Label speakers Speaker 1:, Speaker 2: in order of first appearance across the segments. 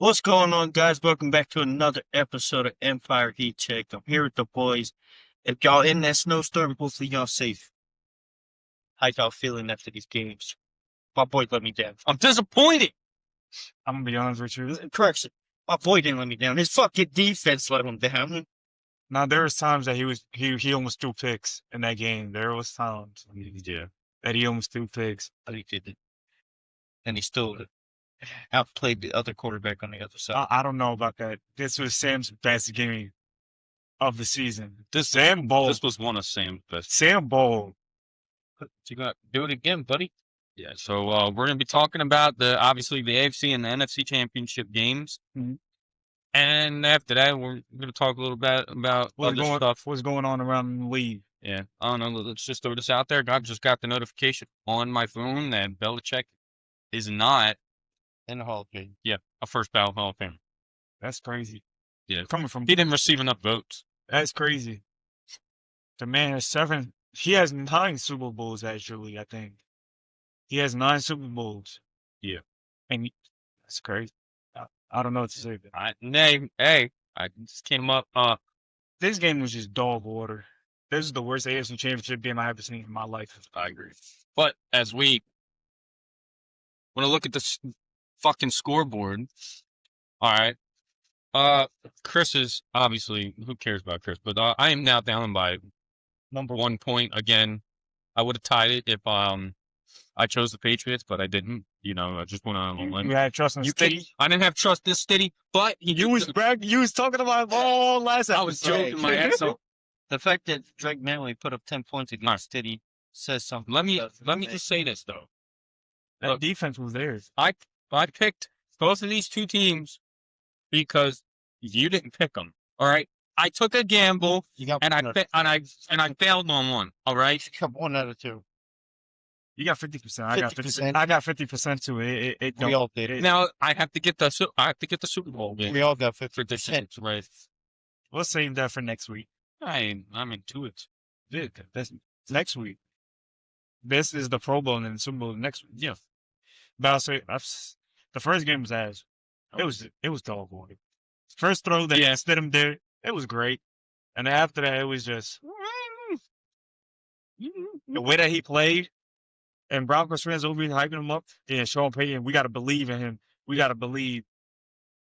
Speaker 1: What's going on, guys? Welcome back to another episode of Empire Heat Check. I'm here with the boys. If y'all in that snowstorm, hopefully y'all safe. How y'all feeling after these games? My boy let me down. I'm disappointed.
Speaker 2: I'm gonna be honest with you.
Speaker 1: Correction. My boy didn't let me down. His fucking defense let him down.
Speaker 2: Now there was times that he almost threw picks in that game. There was times that he almost threw picks.
Speaker 1: But he did it. And he still outplayed the other quarterback on the other side.
Speaker 2: I don't know about that. This was Sam's best game of the season.
Speaker 3: This was one of Sam's best.
Speaker 2: Sam Bowl.
Speaker 1: You got to do it again, buddy.
Speaker 3: Yeah. So we're gonna be talking about obviously the AFC and the NFC championship games,
Speaker 2: Mhm.
Speaker 3: and after that we're gonna talk a little bit about other stuff.
Speaker 2: What's going on around the league?
Speaker 3: Yeah. I don't know. Let's just throw this out there. I just got the notification on my phone that Belichick is not
Speaker 1: In the Hall of Fame.
Speaker 3: a first ballot Hall of Famer.
Speaker 2: That's crazy.
Speaker 3: Yeah.
Speaker 2: Coming from
Speaker 3: He didn't receive enough votes.
Speaker 2: that's crazy. The man has 7. He has 9 Super Bowls actually. I think he has 9 Super Bowls.
Speaker 3: Yeah.
Speaker 2: And that's crazy. I don't know what to say.
Speaker 3: I just came up.
Speaker 2: This game was just dog water. This is the worst AFC Championship game I ever seen in my life.
Speaker 3: I agree. But as we want to look at this fucking scoreboard, all right. Chris is obviously, who cares about Chris? But I am now down by
Speaker 1: Number
Speaker 3: 1 point again. I would have tied it if I chose the Patriots, but I didn't. You know, I just went on a limb.
Speaker 2: You had trust in Steady.
Speaker 3: I didn't have trust in Steady, but
Speaker 2: You was talking about all last episode.
Speaker 3: I was joking my ass off.
Speaker 1: The fact that Drake Manley put up 10 points against Steady says something.
Speaker 3: Let me just say this though.
Speaker 2: That defense was theirs.
Speaker 3: I picked both of these two teams because you didn't pick them. All right. I took a gamble
Speaker 1: You got
Speaker 3: and I failed on one. All right.
Speaker 1: You got 1 out of 2.
Speaker 2: You got 50%. I got
Speaker 1: 50%.
Speaker 2: 50%. I got 50% too. It
Speaker 1: We
Speaker 2: don't.
Speaker 1: all did it.
Speaker 3: Now I have to get the Super Bowl game
Speaker 1: We all got
Speaker 3: for this
Speaker 1: 50%.
Speaker 3: right.
Speaker 2: We'll save that for next week.
Speaker 3: I'm into it.
Speaker 2: That's next week. This is the Pro Bowl and then the Super Bowl next week. Yeah. But I'll say the first game was ass. It was dog water. First throw that stood him there, it was great. And after that, it was just the way that he played. And Broncos fans over here hyping him up. Yeah, Sean Payton, we got to believe in him. We got to believe.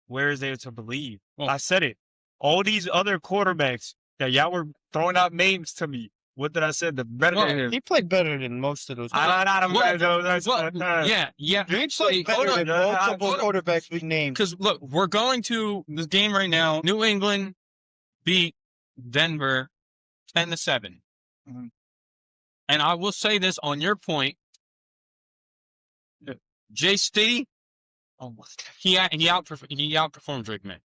Speaker 2: Where is there to believe?
Speaker 3: Well,
Speaker 2: I said it. All these other quarterbacks that y'all were throwing out names to me. What did I say? The better than him.
Speaker 1: He played better than most of those.
Speaker 3: Yeah.
Speaker 1: He played better than multiple quarterbacks we named.
Speaker 3: Because look, we're going to this game right now. New England beat Denver 10-7.
Speaker 2: Mhm.
Speaker 3: And I will say this on your point. Jay Stiddy, he outperformed Drake May.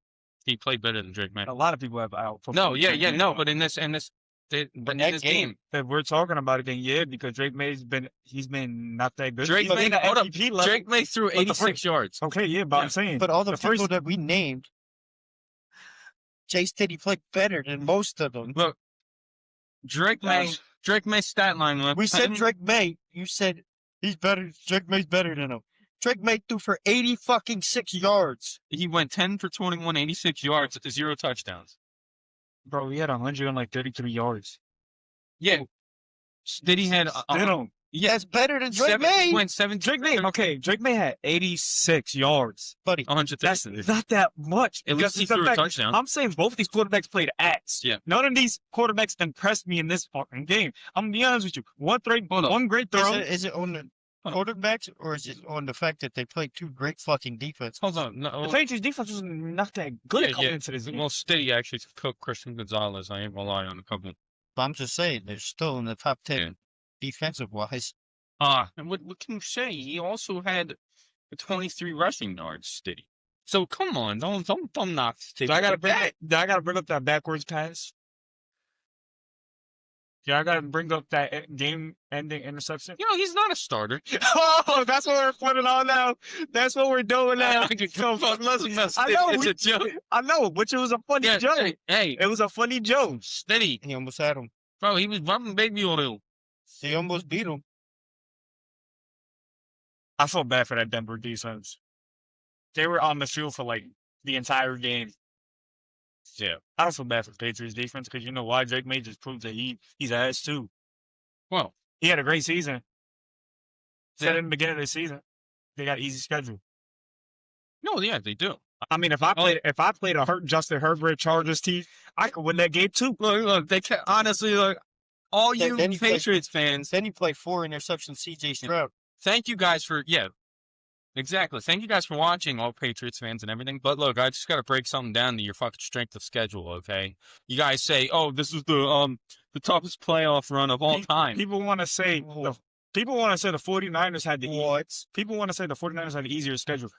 Speaker 3: He played better than Drake May.
Speaker 2: A lot of people have outperformed.
Speaker 3: But in this game,
Speaker 2: If we're talking about it, then because Drake May's been not that good.
Speaker 3: Drake
Speaker 2: He's
Speaker 3: May,
Speaker 2: been at MVP level.
Speaker 3: Drake May threw 86 yards.
Speaker 2: Okay, yeah, but I'm saying.
Speaker 1: But all the people
Speaker 2: first,
Speaker 1: that we named, Jay Steady played better than most of them.
Speaker 3: Look, Drake May's stat line.
Speaker 1: We said Drake May. You said he's better. Drake May's better than him. Drake May threw for 6 yards.
Speaker 3: He went 10 for 21, 86 yards, 0 touchdowns.
Speaker 2: bro, he had 133 yards.
Speaker 3: Yeah. Stiddy had
Speaker 1: That's better than Drake May.
Speaker 3: He went 7.
Speaker 2: Drake May, okay, Drake May had 86 yards.
Speaker 1: Buddy,
Speaker 3: 100.
Speaker 2: That's not that much.
Speaker 3: At least he threw a touchdown.
Speaker 2: I'm saying both these quarterbacks played ass.
Speaker 3: Yeah.
Speaker 2: None of these quarterbacks impressed me in this fucking game. I'm gonna be honest with you. One great throw.
Speaker 1: Is it on the quarterbacks or is it on the fact that they played 2 great fucking defense?
Speaker 3: Hold on. No,
Speaker 2: The Patriots defense was not that good coming into this game.
Speaker 3: Well, Stiddy actually cooked Christian Gonzalez. I ain't gonna lie on a couple.
Speaker 1: But I'm just saying, they're still in the top 10 defensive-wise.
Speaker 3: And what can you say? He also had 23 rushing yards, Stiddy. So come on, don't knock Stiddy.
Speaker 2: Do I gotta bring up that backwards pass? Yeah, I gotta bring up that game-ending interception.
Speaker 3: You know, he's not a starter.
Speaker 2: Oh, that's what we're putting on now. That's what we're doing now.
Speaker 3: It's a joke.
Speaker 2: I know, which it was a funny joke.
Speaker 3: Hey,
Speaker 2: It was a funny joke.
Speaker 3: Steady.
Speaker 1: He almost had him.
Speaker 3: Bro, he was rubbing baby oil.
Speaker 1: He almost beat him.
Speaker 2: I felt bad for that Denver defense. They were on the field for like the entire game.
Speaker 3: Yeah.
Speaker 2: I feel bad for the Patriots defense because you know why? Drake May just proved that he's ass too.
Speaker 3: Well,
Speaker 2: He had a great season. Said
Speaker 3: Yeah.
Speaker 2: in the beginning of the season, they got an easy schedule.
Speaker 3: no, yeah, they do.
Speaker 2: I mean, if I played a hurt Justin Herbert Chargers team, I could win that game too.
Speaker 3: Look, they can honestly look. All you
Speaker 1: Then you play-
Speaker 3: Patriots fans,
Speaker 1: Then you play 4 interceptions, CJ Stroud.
Speaker 3: thank you guys for exactly. Thank you guys for watching, all Patriots fans and everything. But look, I just got to break something down to your fucking strength of schedule. Okay, you guys say, "Oh, this is the toughest playoff run of all time."
Speaker 2: People want to say the 49ers had the
Speaker 1: What?
Speaker 2: people want to say the 49ers had the easier schedule.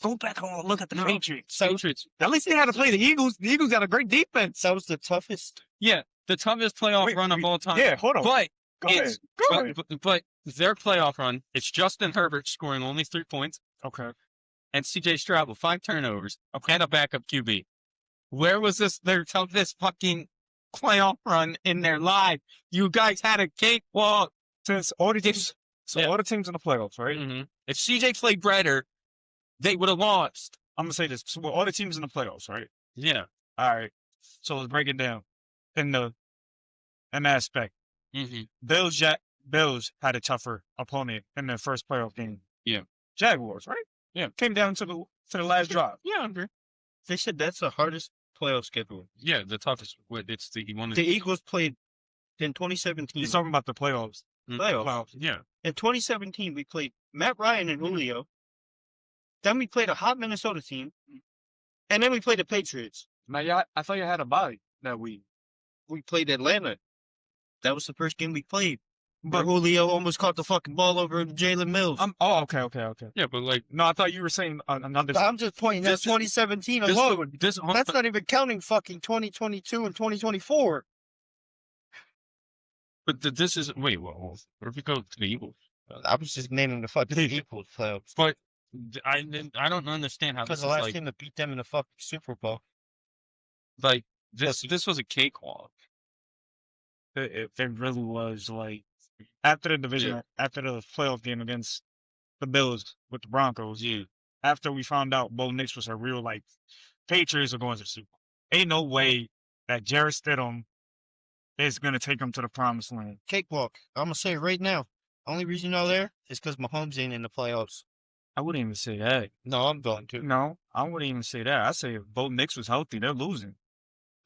Speaker 2: Go back and look at the Patriots.
Speaker 3: Patriots,
Speaker 2: At least they had to play the Eagles. The Eagles got a great defense.
Speaker 1: That was the toughest.
Speaker 3: yeah, the toughest playoff run of all time.
Speaker 2: Yeah, hold on.
Speaker 3: But
Speaker 2: Go ahead.
Speaker 3: it's
Speaker 2: Go ahead.
Speaker 3: but their playoff run, it's Justin Herbert scoring only 3 points
Speaker 2: Okay.
Speaker 3: and CJ Stroud with 5 turnovers and a backup QB. Where was their toughest fucking playoff run in their life? You guys had a cakewalk.
Speaker 2: Since all the teams, all the teams in the playoffs, right?
Speaker 3: Mm-hmm. If CJ played better, they would have lost.
Speaker 2: I'm gonna say this. So all the teams in the playoffs, right?
Speaker 3: Yeah.
Speaker 2: All right. So let's break it down in an aspect.
Speaker 3: Mm-hmm.
Speaker 2: Bills had a tougher opponent in their first playoff game.
Speaker 3: Yeah.
Speaker 2: Jaguars, right?
Speaker 3: Yeah.
Speaker 2: Came down to the last drive.
Speaker 3: Yeah, I agree.
Speaker 1: They said that's the hardest playoff schedule.
Speaker 3: Yeah, the toughest. It's
Speaker 1: The Eagles played in 2017.
Speaker 2: He's talking about the playoffs.
Speaker 1: Playoffs.
Speaker 3: Yeah.
Speaker 1: In 2017, we played Matt Ryan and Julio. Then we played a hot Minnesota team. And then we played the Patriots.
Speaker 2: Now, I thought you had a bye that week.
Speaker 1: We played Atlanta. That was the first game we played.
Speaker 2: But
Speaker 1: But Julio almost caught the fucking ball over Jalen Mills.
Speaker 2: okay.
Speaker 3: Yeah, but like
Speaker 2: No, I thought you were saying another.
Speaker 1: I'm just pointing at
Speaker 3: This-
Speaker 1: 2017
Speaker 3: this,
Speaker 1: alone.
Speaker 3: this
Speaker 1: That's not even counting fucking 2022 and 2024.
Speaker 3: but this is wait. Well, where if we go to the Eagles?
Speaker 1: I was just naming the fucking Eagles playoffs.
Speaker 3: But I don't understand how
Speaker 1: Because
Speaker 3: this
Speaker 1: the
Speaker 3: is
Speaker 1: last team that beat them in the fucking Super Bowl.
Speaker 3: like this was a cakewalk.
Speaker 2: It really was like after the division, after the playoff game against the Bills with the Broncos.
Speaker 3: Yeah.
Speaker 2: After we found out Bo Nix was a real like Patriots are going to the Super Bowl. Ain't no way that Jarrett Stidham is gonna take them to the promised land.
Speaker 1: Cakewalk. I'm going to say it right now. Only reason you're there is because Mahomes ain't in the playoffs.
Speaker 2: I wouldn't even say that.
Speaker 1: No, I'm going to.
Speaker 2: No, I wouldn't even say that. I say if Bo Nix was healthy, they're losing.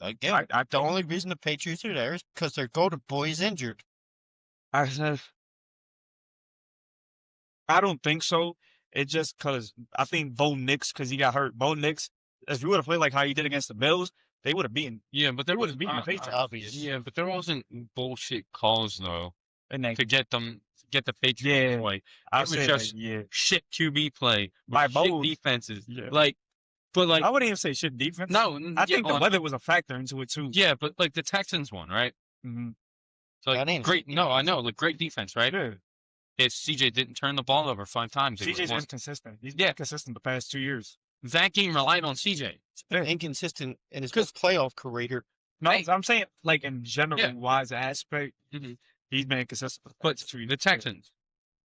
Speaker 1: Again, the only reason the Patriots are there is because their go-to boy is injured.
Speaker 2: I said, I don't think so. It's just because I think Bo Nix, because he got hurt. Bo Nix, if he would have played like how he did against the Bills, they would have beaten.
Speaker 3: Yeah, but there
Speaker 2: would've
Speaker 3: was
Speaker 2: beaten the Patriots.
Speaker 1: Obvious.
Speaker 3: Yeah, but there wasn't bullshit calls though
Speaker 2: And they,
Speaker 3: to get the Patriots
Speaker 2: Yeah.
Speaker 3: to play.
Speaker 2: I
Speaker 3: was
Speaker 2: would
Speaker 3: just-
Speaker 2: just yeah.
Speaker 3: Shit QB play
Speaker 2: By
Speaker 3: with shit
Speaker 2: both.
Speaker 3: defenses.
Speaker 2: Yeah.
Speaker 3: But
Speaker 2: I wouldn't even say shit defense.
Speaker 3: no,
Speaker 2: I think the weather was a factor into it too.
Speaker 3: Yeah, but like the Texans won, right?
Speaker 2: Mm-hmm.
Speaker 3: So like,
Speaker 1: That ain't-
Speaker 3: great. No, I know, like great defense, right?
Speaker 2: Yeah.
Speaker 3: If CJ didn't turn the ball over 5 times, they
Speaker 2: CJ's
Speaker 3: would've won.
Speaker 2: inconsistent. He's been consistent the past 2 years.
Speaker 3: That game relied on CJ.
Speaker 1: Inconsistent in his playoff career.
Speaker 2: No,
Speaker 3: Hey.
Speaker 2: I'm saying like in general
Speaker 3: Yeah.
Speaker 2: wise aspect,
Speaker 3: Mhm.
Speaker 2: he's been consistent.
Speaker 3: But the Texans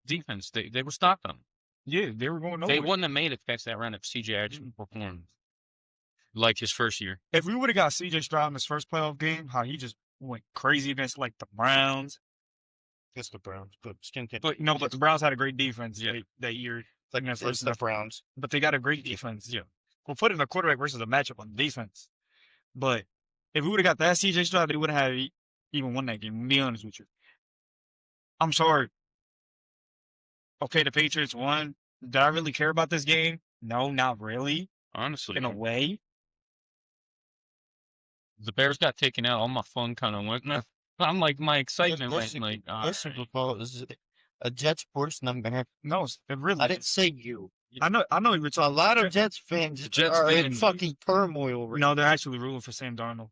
Speaker 3: defense, they were stopping them.
Speaker 2: Yeah, they were going nowhere.
Speaker 3: They wouldn't have made it past that round if CJ actually performed like his first year.
Speaker 2: If we would have got CJ Stroud in his first playoff game, how he just went crazy against like the Browns.
Speaker 1: Against the Browns, but
Speaker 2: But but the Browns had a great defense
Speaker 3: Yeah.
Speaker 2: that year.
Speaker 1: like
Speaker 2: in that
Speaker 1: it's the Browns.
Speaker 2: But they got a great defense. Yeah. We'll put in a quarterback versus a matchup on defense. But if we would have got that CJ Stroud, they wouldn't have even won that game. To be honest with you. I'm sorry. Okay, the Patriots won. Did I really care about this game? No, not really.
Speaker 3: Honestly,
Speaker 2: In a way.
Speaker 3: the Bears got taken out. All my fun kind of went. I'm like my excitement went
Speaker 1: Listen,
Speaker 3: like.
Speaker 1: This Super Bowl is a Jets sports number.
Speaker 2: No, it really.
Speaker 1: I didn't say you.
Speaker 2: I know you were
Speaker 1: So
Speaker 2: talking.
Speaker 1: a lot of Jets fans
Speaker 3: Jets
Speaker 1: are in
Speaker 3: fans-
Speaker 1: fucking turmoil right
Speaker 2: No, they're actually rooting for Sam Darnold.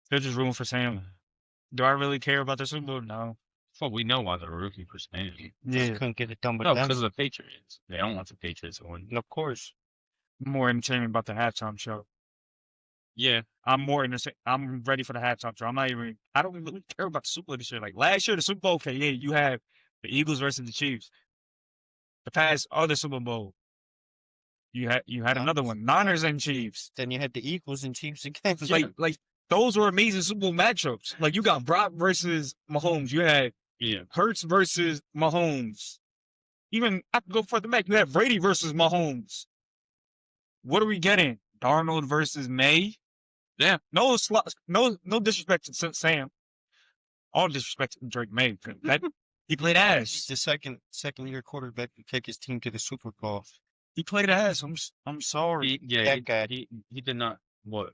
Speaker 2: They're just rooting for Sam. Do I really care about the Super Bowl? No.
Speaker 3: Well, we know why they're rookie for Sam.
Speaker 1: Just couldn't get it done with
Speaker 3: No,
Speaker 1: them.
Speaker 3: because of the Patriots. They don't want the Patriots to win.
Speaker 1: And of course.
Speaker 2: More entertainment about the halftime show.
Speaker 3: Yeah,
Speaker 2: I'm more interested. I'm ready for the halftime show. I don't really care about the Super Bowl this year. Like last year, the Super Bowl, okay, yeah, you have the Eagles versus the Chiefs. The past other Super Bowl, You had another one, Niners and Chiefs.
Speaker 1: Then you had the Eagles and Chiefs again.
Speaker 2: Like those were amazing Super Bowl matchups. Like you got Brock versus Mahomes. You had Hurts versus Mahomes. Even I could go further back. You had Brady versus Mahomes. What are we getting? Darnold versus May.
Speaker 3: Yeah.
Speaker 2: No disrespect to Sam. All disrespect to Drake May. That he played ass.
Speaker 1: the second year quarterback to take his team to the Super Bowl.
Speaker 2: He played ass. I'm sorry.
Speaker 1: That guy.
Speaker 3: He did not. What?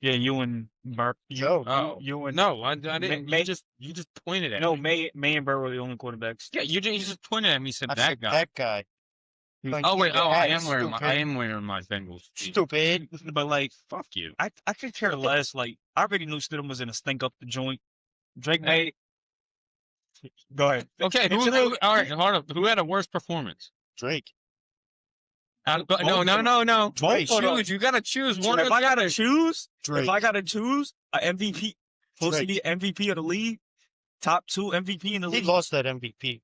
Speaker 2: Yeah, you and Burke.
Speaker 1: Joe.
Speaker 2: You and
Speaker 3: No, I didn't.
Speaker 2: May-
Speaker 3: you just pointed at
Speaker 2: no
Speaker 3: me.
Speaker 2: May and Burke were the only quarterbacks.
Speaker 3: Yeah, you just pointed at me. Said
Speaker 1: I
Speaker 3: that
Speaker 1: said
Speaker 3: guy.
Speaker 1: that guy.
Speaker 3: Oh wait. Oh, I am
Speaker 1: Stupid.
Speaker 3: wearing my Bengals.
Speaker 1: Stupid.
Speaker 2: But like,
Speaker 3: Fuck you.
Speaker 2: I could care less. Like, I already knew Stidham was gonna stink up the joint. Drake May. Go ahead.
Speaker 3: Okay. All right. Hold up. Who had a worse performance?
Speaker 1: Drake.
Speaker 3: No.
Speaker 1: Drake.
Speaker 3: Choose. You gotta choose one.
Speaker 2: If I gotta choose,
Speaker 1: Drake.
Speaker 2: if I gotta choose, an MVP, supposed to
Speaker 1: Drake.
Speaker 2: be MVP of the league, top 2 MVP in the
Speaker 1: He
Speaker 2: league.
Speaker 1: lost that MVP.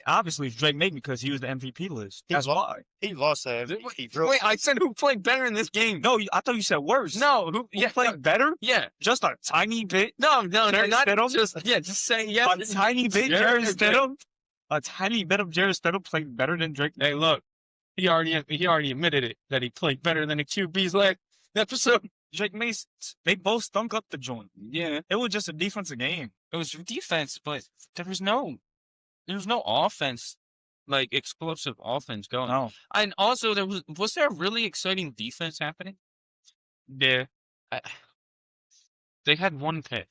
Speaker 2: Obviously, it's Drake May because he was the MVP list. That's why.
Speaker 1: He lost that MVP.
Speaker 3: Wait, I said who played better in this game?
Speaker 2: No, I thought you said worse.
Speaker 3: No,
Speaker 2: Who played better?
Speaker 3: Yeah.
Speaker 2: Just a tiny bit.
Speaker 3: No, they're
Speaker 2: Jared
Speaker 3: not.
Speaker 2: Stidham?
Speaker 3: Just saying yes.
Speaker 2: A tiny bit.
Speaker 3: Jared
Speaker 2: Jared Stidham. A tiny bit of Jared Stidham played better than Drake.
Speaker 3: Hey, look, he already admitted it that he played better than the QB's last episode.
Speaker 2: Drake May, they both stunk up the joint.
Speaker 3: Yeah,
Speaker 2: It was just a defensive game.
Speaker 3: it was defense, but there was no offense, like explosive offense going.
Speaker 2: No.
Speaker 3: And also, was there a really exciting defense happening?
Speaker 2: Yeah.
Speaker 3: They had one pick,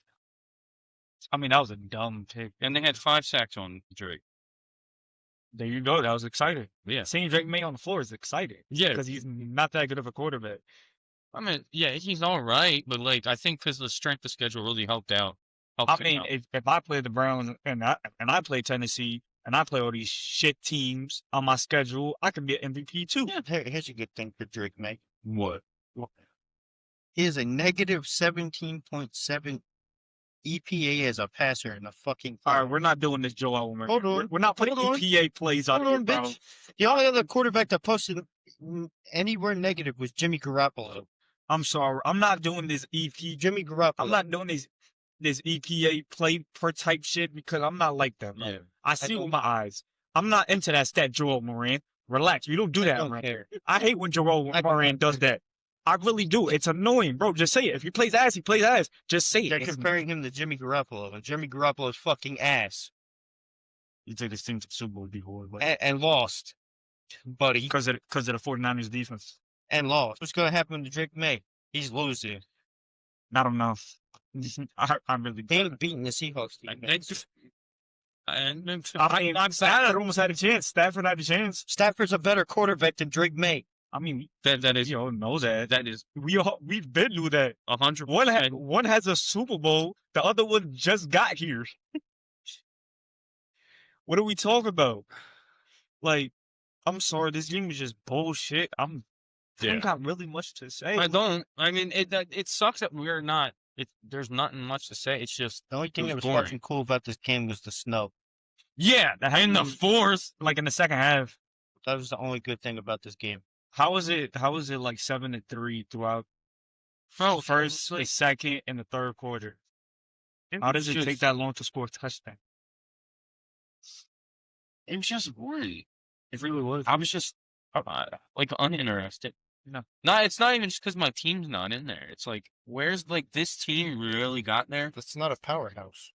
Speaker 2: I mean, that was a dumb pick.
Speaker 3: and they had 5 sacks on Drake.
Speaker 2: There you go. That was exciting.
Speaker 3: Yeah,
Speaker 2: Seeing Drake May on the floor is exciting.
Speaker 3: yeah.
Speaker 2: Because he's not that good of a quarterback.
Speaker 3: I mean, yeah, he's all right, but like I think because the strength of schedule really helped out.
Speaker 2: I mean, if I play the Browns and I play Tennessee and I play all these shit teams on my schedule, I could be an MVP too.
Speaker 1: Yeah, here's a good thing for Drake May.
Speaker 3: What?
Speaker 1: He is a negative 17.7 EPA as a passer in the fucking.
Speaker 2: All right, we're not doing this, Joe Allen.
Speaker 1: Hold on.
Speaker 2: We're not putting
Speaker 1: Hold on.
Speaker 2: EPA plays on
Speaker 1: Hold
Speaker 2: here,
Speaker 1: on,
Speaker 2: bro.
Speaker 1: bitch. The only other quarterback that posted anywhere negative was Jimmy Garoppolo.
Speaker 2: I'm sorry. I'm not doing this EP.
Speaker 1: Jimmy Garoppolo.
Speaker 2: I'm not doing this EPA play per type shit because I'm not like that, bro.
Speaker 3: Yeah.
Speaker 2: I see with my eyes. I'm not into that stat, Joel Moran. Relax. You don't do that,
Speaker 1: don't
Speaker 2: right
Speaker 1: care.
Speaker 2: there. I hate when Joel
Speaker 1: I don't
Speaker 2: Moran does that. I really do. It's annoying, bro. Just say it. If he plays ass, he plays ass. Just say
Speaker 1: They're
Speaker 2: it.
Speaker 1: comparing him to Jimmy Garoppolo, and Jimmy Garoppolo's fucking ass
Speaker 2: You take this team to the Super Bowl, be horrible.
Speaker 1: and lost, buddy,
Speaker 2: Because of the 49ers defense.
Speaker 1: and lost. What's gonna happen to Drake May? He's losing.
Speaker 2: Not enough. I really
Speaker 1: They ain't beating the Seahawks team.
Speaker 2: Stafford almost had a chance. Stafford had a chance.
Speaker 1: Stafford's a better quarterback than Drake May.
Speaker 2: I mean,
Speaker 3: That is
Speaker 2: you all know that.
Speaker 3: that is
Speaker 2: We've been through that.
Speaker 3: 100%.
Speaker 2: One has a Super Bowl. The other one just got here. What are we talking about? Like, I'm sorry, this game is just bullshit. I don't got really much to say.
Speaker 3: I don't. I mean, it sucks that we're not. There's nothing much to say. It's just
Speaker 1: The only thing
Speaker 3: It
Speaker 1: that
Speaker 3: was
Speaker 1: was
Speaker 3: boring.
Speaker 1: fucking cool about this game was the snow.
Speaker 2: Yeah,
Speaker 3: in the fourth.
Speaker 2: like in the second half.
Speaker 1: That was the only good thing about this game.
Speaker 2: How was it like 7-3 throughout
Speaker 3: Bro,
Speaker 2: first, the second, and the third quarter? How does it take that long to score a touchdown?
Speaker 3: It was just boring.
Speaker 2: It really was.
Speaker 3: I was just like uninterested. No, it's not even just because my team's not in there. It's like, where's like this team really got there?
Speaker 1: That's not a powerhouse.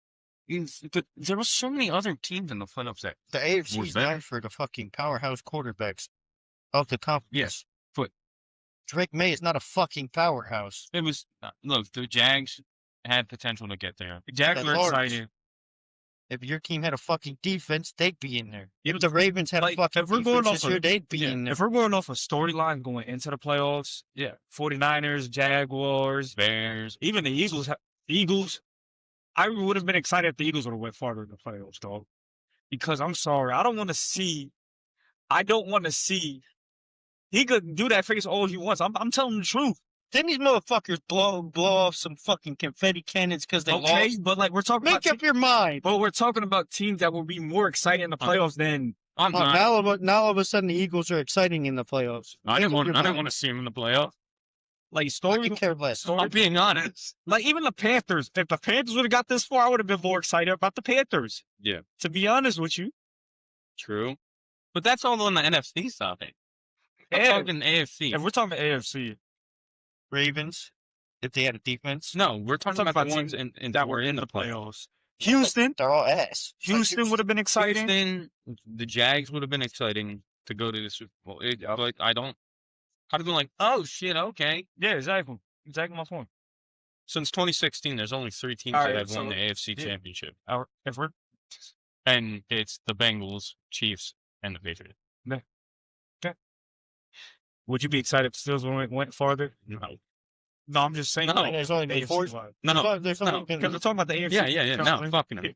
Speaker 3: But there was so many other teams in the playoffs that
Speaker 1: The AFC
Speaker 3: Was
Speaker 1: is
Speaker 3: better.
Speaker 1: known for the fucking powerhouse quarterbacks of the conference.
Speaker 3: Yes, but-
Speaker 1: Drake May is not a fucking powerhouse.
Speaker 3: it was. Look, the Jags had potential to get there.
Speaker 2: Jags were
Speaker 1: Lawrence.
Speaker 2: excited.
Speaker 1: If your team had a fucking defense, they'd be in there.
Speaker 2: Yeah,
Speaker 1: If the Ravens had
Speaker 2: like,
Speaker 1: a fucking
Speaker 2: if we're going
Speaker 1: defense
Speaker 2: off
Speaker 1: this
Speaker 2: of-
Speaker 1: year, they'd be
Speaker 3: yeah,
Speaker 1: in there.
Speaker 2: If we're going off a storyline going into the playoffs,
Speaker 3: Yeah,
Speaker 2: 49ers, Jaguars,
Speaker 3: Bears.
Speaker 2: even the Eagles, I would have been excited if the Eagles would have went farther in the playoffs, dog. Because I'm sorry, I don't want to see. He could do that face all he wants. I'm telling the truth.
Speaker 1: Then these motherfuckers blow off some fucking confetti cannons because they
Speaker 2: Okay,
Speaker 1: lost.
Speaker 2: but like we're talking
Speaker 1: Make
Speaker 2: about
Speaker 1: up your mind.
Speaker 2: but we're talking about teams that will be more exciting in the playoffs than
Speaker 3: I'm
Speaker 1: Oh,
Speaker 3: not.
Speaker 1: now all of a sudden the Eagles are exciting in the playoffs.
Speaker 3: I didn't want to see him in the playoff.
Speaker 2: Like
Speaker 1: I
Speaker 2: story,
Speaker 1: could care less.
Speaker 3: I'm being honest.
Speaker 2: like even the Panthers. If the Panthers would have got this far, I would have been more excited about the Panthers.
Speaker 3: Yeah.
Speaker 2: To be honest with you.
Speaker 3: True. But that's all on the NFC side. I'm
Speaker 2: Yeah.
Speaker 3: talking AFC.
Speaker 2: If we're talking AFC,
Speaker 1: Ravens, if they had a defense,
Speaker 3: No, we're talking about the ones that were in the playoffs.
Speaker 2: Houston,
Speaker 1: they're all ass. It's like
Speaker 2: Houston would have been exciting.
Speaker 3: Houston, the Jags would have been exciting to go to the Super Bowl. Like I'd have been like, oh shit, okay.
Speaker 2: Yeah, exactly my point.
Speaker 3: Since 2016, there's only 3 teams
Speaker 2: All
Speaker 3: that
Speaker 2: right,
Speaker 3: have won
Speaker 2: so-
Speaker 3: the AFC
Speaker 2: yeah.
Speaker 3: Championship,
Speaker 2: If we're
Speaker 3: and it's the Bengals, Chiefs, and the Patriots.
Speaker 2: would you be excited if Steelers went farther?
Speaker 3: No,
Speaker 2: No, I'm just saying.
Speaker 3: No.
Speaker 2: like,
Speaker 1: There's only been four.
Speaker 2: AFC wise.
Speaker 3: no,
Speaker 1: There's
Speaker 3: no.
Speaker 1: only been
Speaker 2: Because we're talking about the AFC.
Speaker 3: yeah. No, fucking.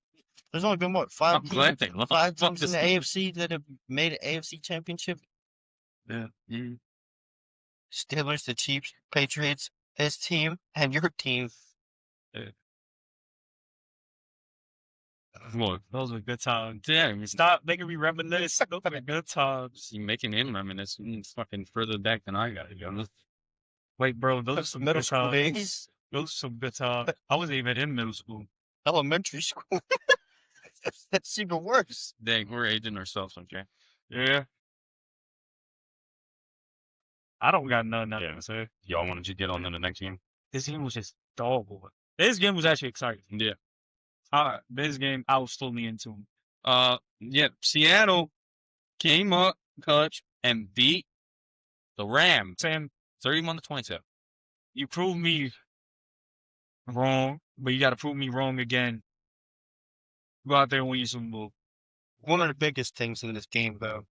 Speaker 1: there's only been what 5
Speaker 3: I'm glad they lost.
Speaker 1: 5
Speaker 3: Fuck
Speaker 1: teams in
Speaker 3: this
Speaker 1: the AFC that have made an AFC championship.
Speaker 3: Yeah. Mm.
Speaker 1: Steelers, the Chiefs, Patriots, his team, and your team.
Speaker 3: What?
Speaker 2: Those were good times.
Speaker 3: Yeah,
Speaker 2: Stop making me reminisce. Those were good times.
Speaker 3: you making him reminisce. It's fucking further back than I got to go.
Speaker 2: Wait, bro, those are some
Speaker 1: Middle
Speaker 2: good
Speaker 1: school
Speaker 2: times.
Speaker 1: days,
Speaker 2: Those are some good times. I wasn't even in middle school.
Speaker 1: elementary school. That's even worse.
Speaker 3: Dang, we're aging ourselves, okay?
Speaker 2: Yeah. I don't got nothing else to say.
Speaker 3: Y'all wanted to get on to the next game?
Speaker 2: This game was just dog boy. This game was actually exciting.
Speaker 3: Yeah.
Speaker 2: This game, I was fully into.
Speaker 3: Yeah. Seattle came up, clutch, and beat the Rams
Speaker 2: Sam,
Speaker 3: 31-27.
Speaker 2: you proved me wrong, but you got to prove me wrong again. Go out there and win your Super Bowl.
Speaker 1: One of the biggest things in this game, though,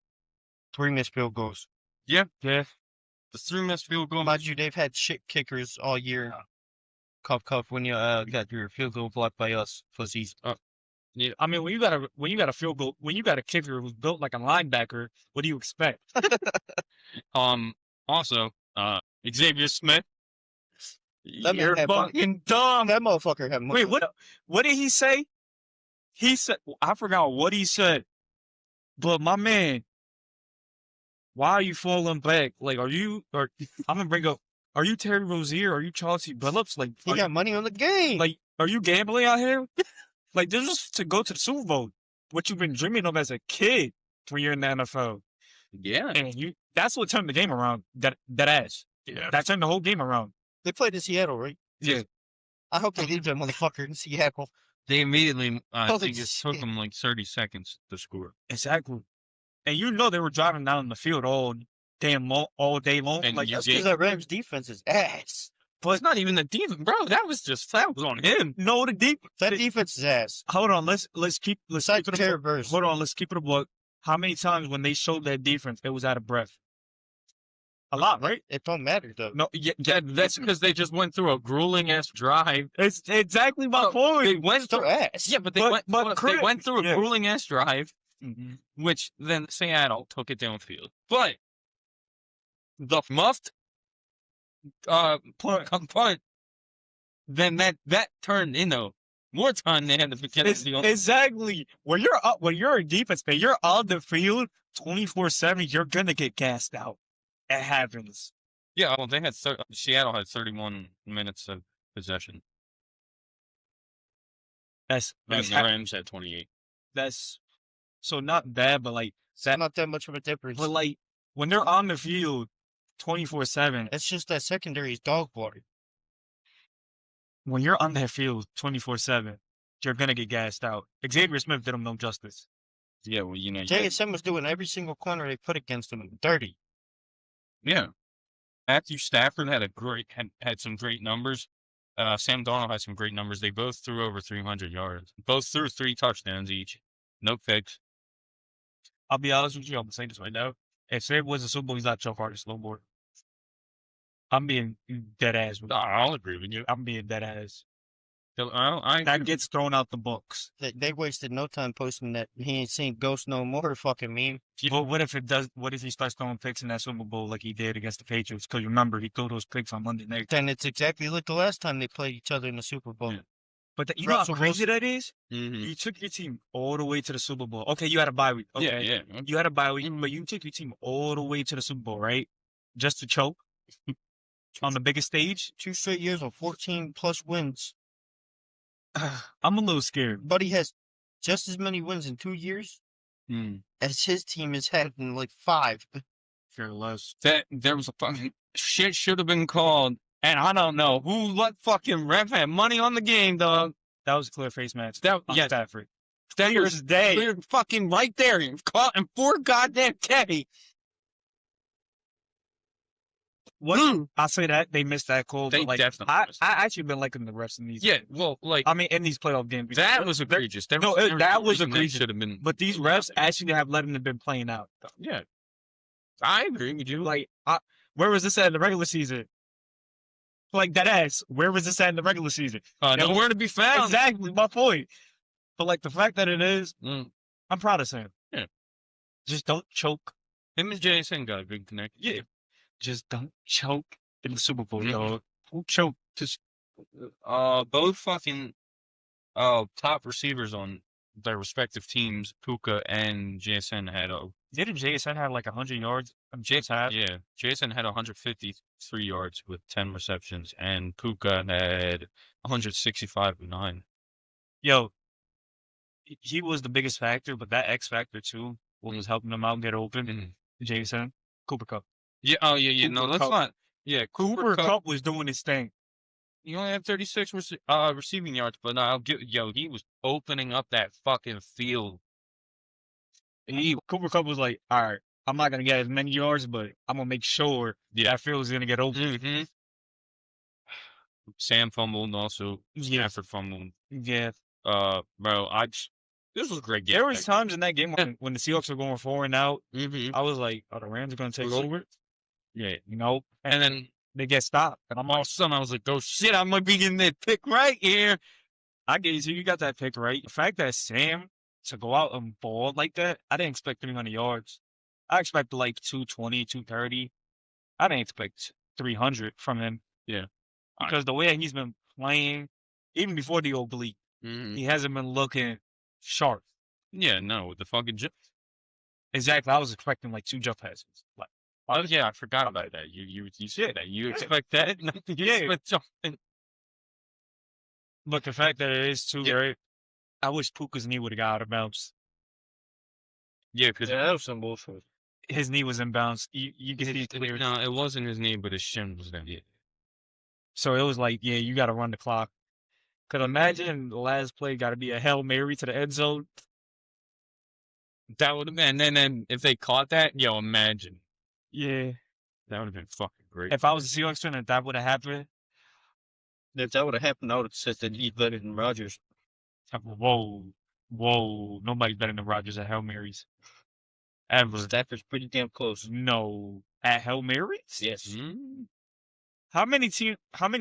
Speaker 1: 3 missed field goals.
Speaker 2: Yeah.
Speaker 3: The 3 missed field goal.
Speaker 1: Mind you, they've had shit kickers all year. Cuff when you got your field goal blocked by us pussies.
Speaker 2: I mean, when you got a field goal, when you got a kicker who's built like a linebacker, what do you expect?
Speaker 3: Also, Xavier Smith.
Speaker 1: That man
Speaker 3: You're
Speaker 1: had
Speaker 3: fucking dumb.
Speaker 1: That motherfucker had
Speaker 2: Wait, what did he say? He said, I forgot what he said, but my man, why are you falling back? Like, I'm gonna bring up, are you Terry Rozier? Are you Chauncey Billups? Like,
Speaker 1: He got money on the game.
Speaker 2: like, are you gambling out here? Like, this is to go to the Super Bowl, what you've been dreaming of as a kid when you're in the NFL.
Speaker 3: Yeah.
Speaker 2: And that's what turned the game around, that ass.
Speaker 3: Yeah.
Speaker 2: That turned the whole game around.
Speaker 1: They played in Seattle, right?
Speaker 2: Yeah.
Speaker 1: I hope they leave that motherfucker in Seattle.
Speaker 3: They immediately, I
Speaker 1: Holy
Speaker 3: think it took
Speaker 1: shit.
Speaker 3: them like 30 seconds to score.
Speaker 2: Exactly. And they were driving down the field all day long.
Speaker 3: And
Speaker 2: Like,
Speaker 3: you
Speaker 1: That's
Speaker 3: get-
Speaker 1: because that Rams defense is ass.
Speaker 3: But it's not even the defense, bro. That was on him.
Speaker 2: no, the deep.
Speaker 1: That defense is ass.
Speaker 2: Hold on, let's keep
Speaker 1: Besides
Speaker 2: it a
Speaker 1: Terry
Speaker 2: book.
Speaker 1: Burns.
Speaker 2: Hold on, let's keep it a book. How many times when they showed that defense, it was out of breath? A lot, right?
Speaker 1: It don't matter though.
Speaker 2: No, yeah,
Speaker 3: That's because they just went through a grueling ass drive.
Speaker 2: it's exactly my point.
Speaker 3: They went
Speaker 1: Still
Speaker 3: through,
Speaker 1: ass.
Speaker 3: yeah, but they
Speaker 2: But
Speaker 3: they went through a
Speaker 2: yeah.
Speaker 3: grueling ass drive,
Speaker 2: Mhm.
Speaker 3: which then Seattle took it downfield. But the muffed punt, then that turned into more time they had to get
Speaker 2: It's- exactly. When you're a defense player, you're on the field 24/7. You're gonna get gassed out. It happens.
Speaker 3: Yeah, well, they had Seattle had 31 minutes of possession,
Speaker 2: That's
Speaker 3: and the Rams had 28.
Speaker 2: that's so not bad, but like
Speaker 1: It's not that much of a difference.
Speaker 2: but like when they're on the field 24/7,
Speaker 1: It's just that secondary is dog water.
Speaker 2: when you're on that field 24/7, you're gonna get gassed out. Xavier Smith did him no justice.
Speaker 3: Yeah, well, you know,
Speaker 1: JSM was doing every single corner they put against him dirty.
Speaker 3: yeah. Matthew Stafford had some great numbers. Sam Darnold had some great numbers. They both threw over 300 yards. Both threw 3 touchdowns each. No picks.
Speaker 2: I'll be honest with you, I'm gonna say this right now. If it was a Super Bowl, he's not Joe Hardest no more. I'm being dead ass with you.
Speaker 3: I'll agree with you.
Speaker 2: I'm being dead ass.
Speaker 3: I
Speaker 2: That gets thrown out the books.
Speaker 1: They wasted no time posting that he ain't seen Ghost no more fucking meme.
Speaker 2: But what if it does? What if he starts throwing picks in that Super Bowl like he did against the Patriots? Because remember, he threw those picks on Monday night.
Speaker 1: Then it's exactly like the last time they played each other in the Super Bowl.
Speaker 3: Yeah.
Speaker 2: But you know how
Speaker 1: Russell
Speaker 2: crazy
Speaker 1: Wilson.
Speaker 2: that is?
Speaker 3: Mm-hmm.
Speaker 2: You took your team all the way to the Super Bowl. Okay, you had a bye week. Okay.
Speaker 3: Yeah.
Speaker 2: You had a bye week, but you took your team all the way to the Super Bowl, right? Just to choke on the biggest stage.
Speaker 1: 2 straight years of 14+ wins.
Speaker 2: I'm a little scared.
Speaker 1: Buddy has just as many wins in 2 years as his team has had in like 5.
Speaker 2: Fair less.
Speaker 3: That there was a fucking shit should have been called, and I don't know what fucking ref had money on the game, dog.
Speaker 2: That was a clear face match.
Speaker 3: That
Speaker 2: Yeah,
Speaker 3: Stafford.
Speaker 2: That
Speaker 3: Clear
Speaker 2: was
Speaker 3: as
Speaker 2: day.
Speaker 3: clear fucking right there. He caught in 4 goddamn K.
Speaker 2: What? I'll say that they missed that call.
Speaker 3: They
Speaker 2: but like,
Speaker 3: definitely
Speaker 2: I
Speaker 3: missed it.
Speaker 2: actually been liking the refs in these.
Speaker 3: Yeah, well, like
Speaker 2: I mean, in these playoff games.
Speaker 3: that was egregious. That was
Speaker 2: egregious.
Speaker 3: Should have been.
Speaker 2: But these refs actually have let them have been playing out.
Speaker 3: Yeah, I agree with you.
Speaker 2: Like, where was this at in the regular season? Like that ass. Where was this at in the regular season?
Speaker 3: Nowhere to be found.
Speaker 2: Exactly my point. But like the fact that it is, I'm proud of Sam.
Speaker 3: Yeah.
Speaker 2: Just don't choke.
Speaker 3: Him and Jason got a good connection.
Speaker 2: Yeah. Just don't choke in the Super Bowl,
Speaker 3: Mhm.
Speaker 2: dog. Who choked?
Speaker 3: Just both fucking top receivers on their respective teams, Puka and Jason had
Speaker 2: Didn't JSN have like 100 yards?
Speaker 3: yeah, Jason had 153 yards with 10 receptions, and Puka had 165 with 9.
Speaker 2: Yo, he was the biggest factor, but that X factor too was helping them out get open. Jason, Cooper Cup.
Speaker 3: Yeah, no,
Speaker 2: Cooper
Speaker 3: that's
Speaker 2: Kupp.
Speaker 3: not. Yeah,
Speaker 2: Cooper Cup was doing his thing.
Speaker 3: He only had 36 receiving yards, but he was opening up that fucking field.
Speaker 2: Cooper Cup was like, all right, I'm not gonna get as many yards, but I'm gonna make sure that field is gonna get open.
Speaker 3: Mm-hmm. Sam fumbled also. Stafford fumbled.
Speaker 2: Yeah.
Speaker 3: Bro, this was a great game.
Speaker 2: There was times in that game when the Seahawks were going 4 and out.
Speaker 3: Mm-hmm.
Speaker 2: I was like, "Oh, the Rams are gonna take over."
Speaker 3: Yeah,
Speaker 2: You know,
Speaker 3: and then
Speaker 2: they get stopped, and I'm
Speaker 3: all
Speaker 2: all.
Speaker 3: of a sudden I was like, "Oh shit, I might be getting that pick right here."
Speaker 2: I get you got that pick right. The fact that Sam to go out and ball like that, I didn't expect 300 yards. I expected like 220, 230. I didn't expect 300 from him.
Speaker 3: Yeah.
Speaker 2: Because the way he's been playing, even before the oblique, he hasn't been looking sharp.
Speaker 3: Yeah, no, with the fucking jump.
Speaker 2: Exactly. I was expecting like 2 jump passes. Like,
Speaker 3: oh yeah, I forgot about that. You said that. You expect that?
Speaker 2: Yeah.
Speaker 3: Jumping.
Speaker 2: But the fact that it is too, right? I wish Puka's knee would have got out of bounds.
Speaker 3: Yeah, because
Speaker 1: that was some bullshit.
Speaker 2: His knee was in bounds. You can see it clear.
Speaker 3: No, it wasn't his knee, but his shin was there. Yeah.
Speaker 2: So it was like, yeah, you got to run the clock. Could imagine the last play got to be a Hail Mary to the end zone.
Speaker 3: That would have been, and then if they caught that, imagine.
Speaker 2: Yeah.
Speaker 3: That would have been fucking great.
Speaker 2: If I was a Seahawks fan and that would have happened.
Speaker 1: If that would have happened, I would have said that he's better than Rodgers.
Speaker 2: Whoa. Nobody's better than Rodgers at Hail Marys. Ever.
Speaker 1: Stafford's pretty damn close.
Speaker 2: No. At Hail Marys?
Speaker 1: Yes.
Speaker 3: Mm-hmm.
Speaker 2: How many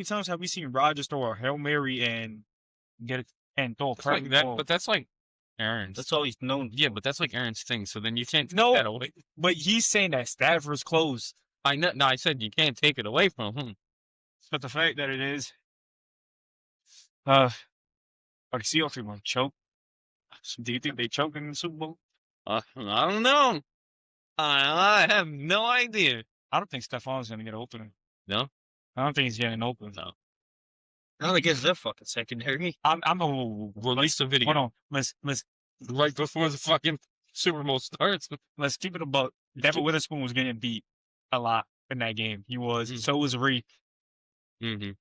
Speaker 2: times have we seen Rodgers throw a Hail Mary and get it and throw a perfect ball?
Speaker 3: But that's like Aaron's.
Speaker 1: That's all he's known.
Speaker 3: Yeah, but that's like Aaron's thing. So then you can't take
Speaker 2: No.
Speaker 3: that away.
Speaker 2: But he's saying that Stafford's close.
Speaker 3: I know. No, I said you can't take it away from him.
Speaker 2: But the fact that it is, are the Seahawks going to choke? Do you think they choke in the Super Bowl?
Speaker 3: I don't know. I have no idea.
Speaker 2: I don't think Stephon's going to get open.
Speaker 3: No?
Speaker 2: I don't think he's getting open.
Speaker 3: No.
Speaker 1: I don't think it's their fucking secondary.
Speaker 2: I'm
Speaker 3: Release a video.
Speaker 2: Hold on. Let's
Speaker 3: Right before the fucking Super Bowl starts.
Speaker 2: let's keep it a buck. Devin Witherspoon was getting beat a lot in that game. He was. So was Reed.
Speaker 3: Mm-hmm.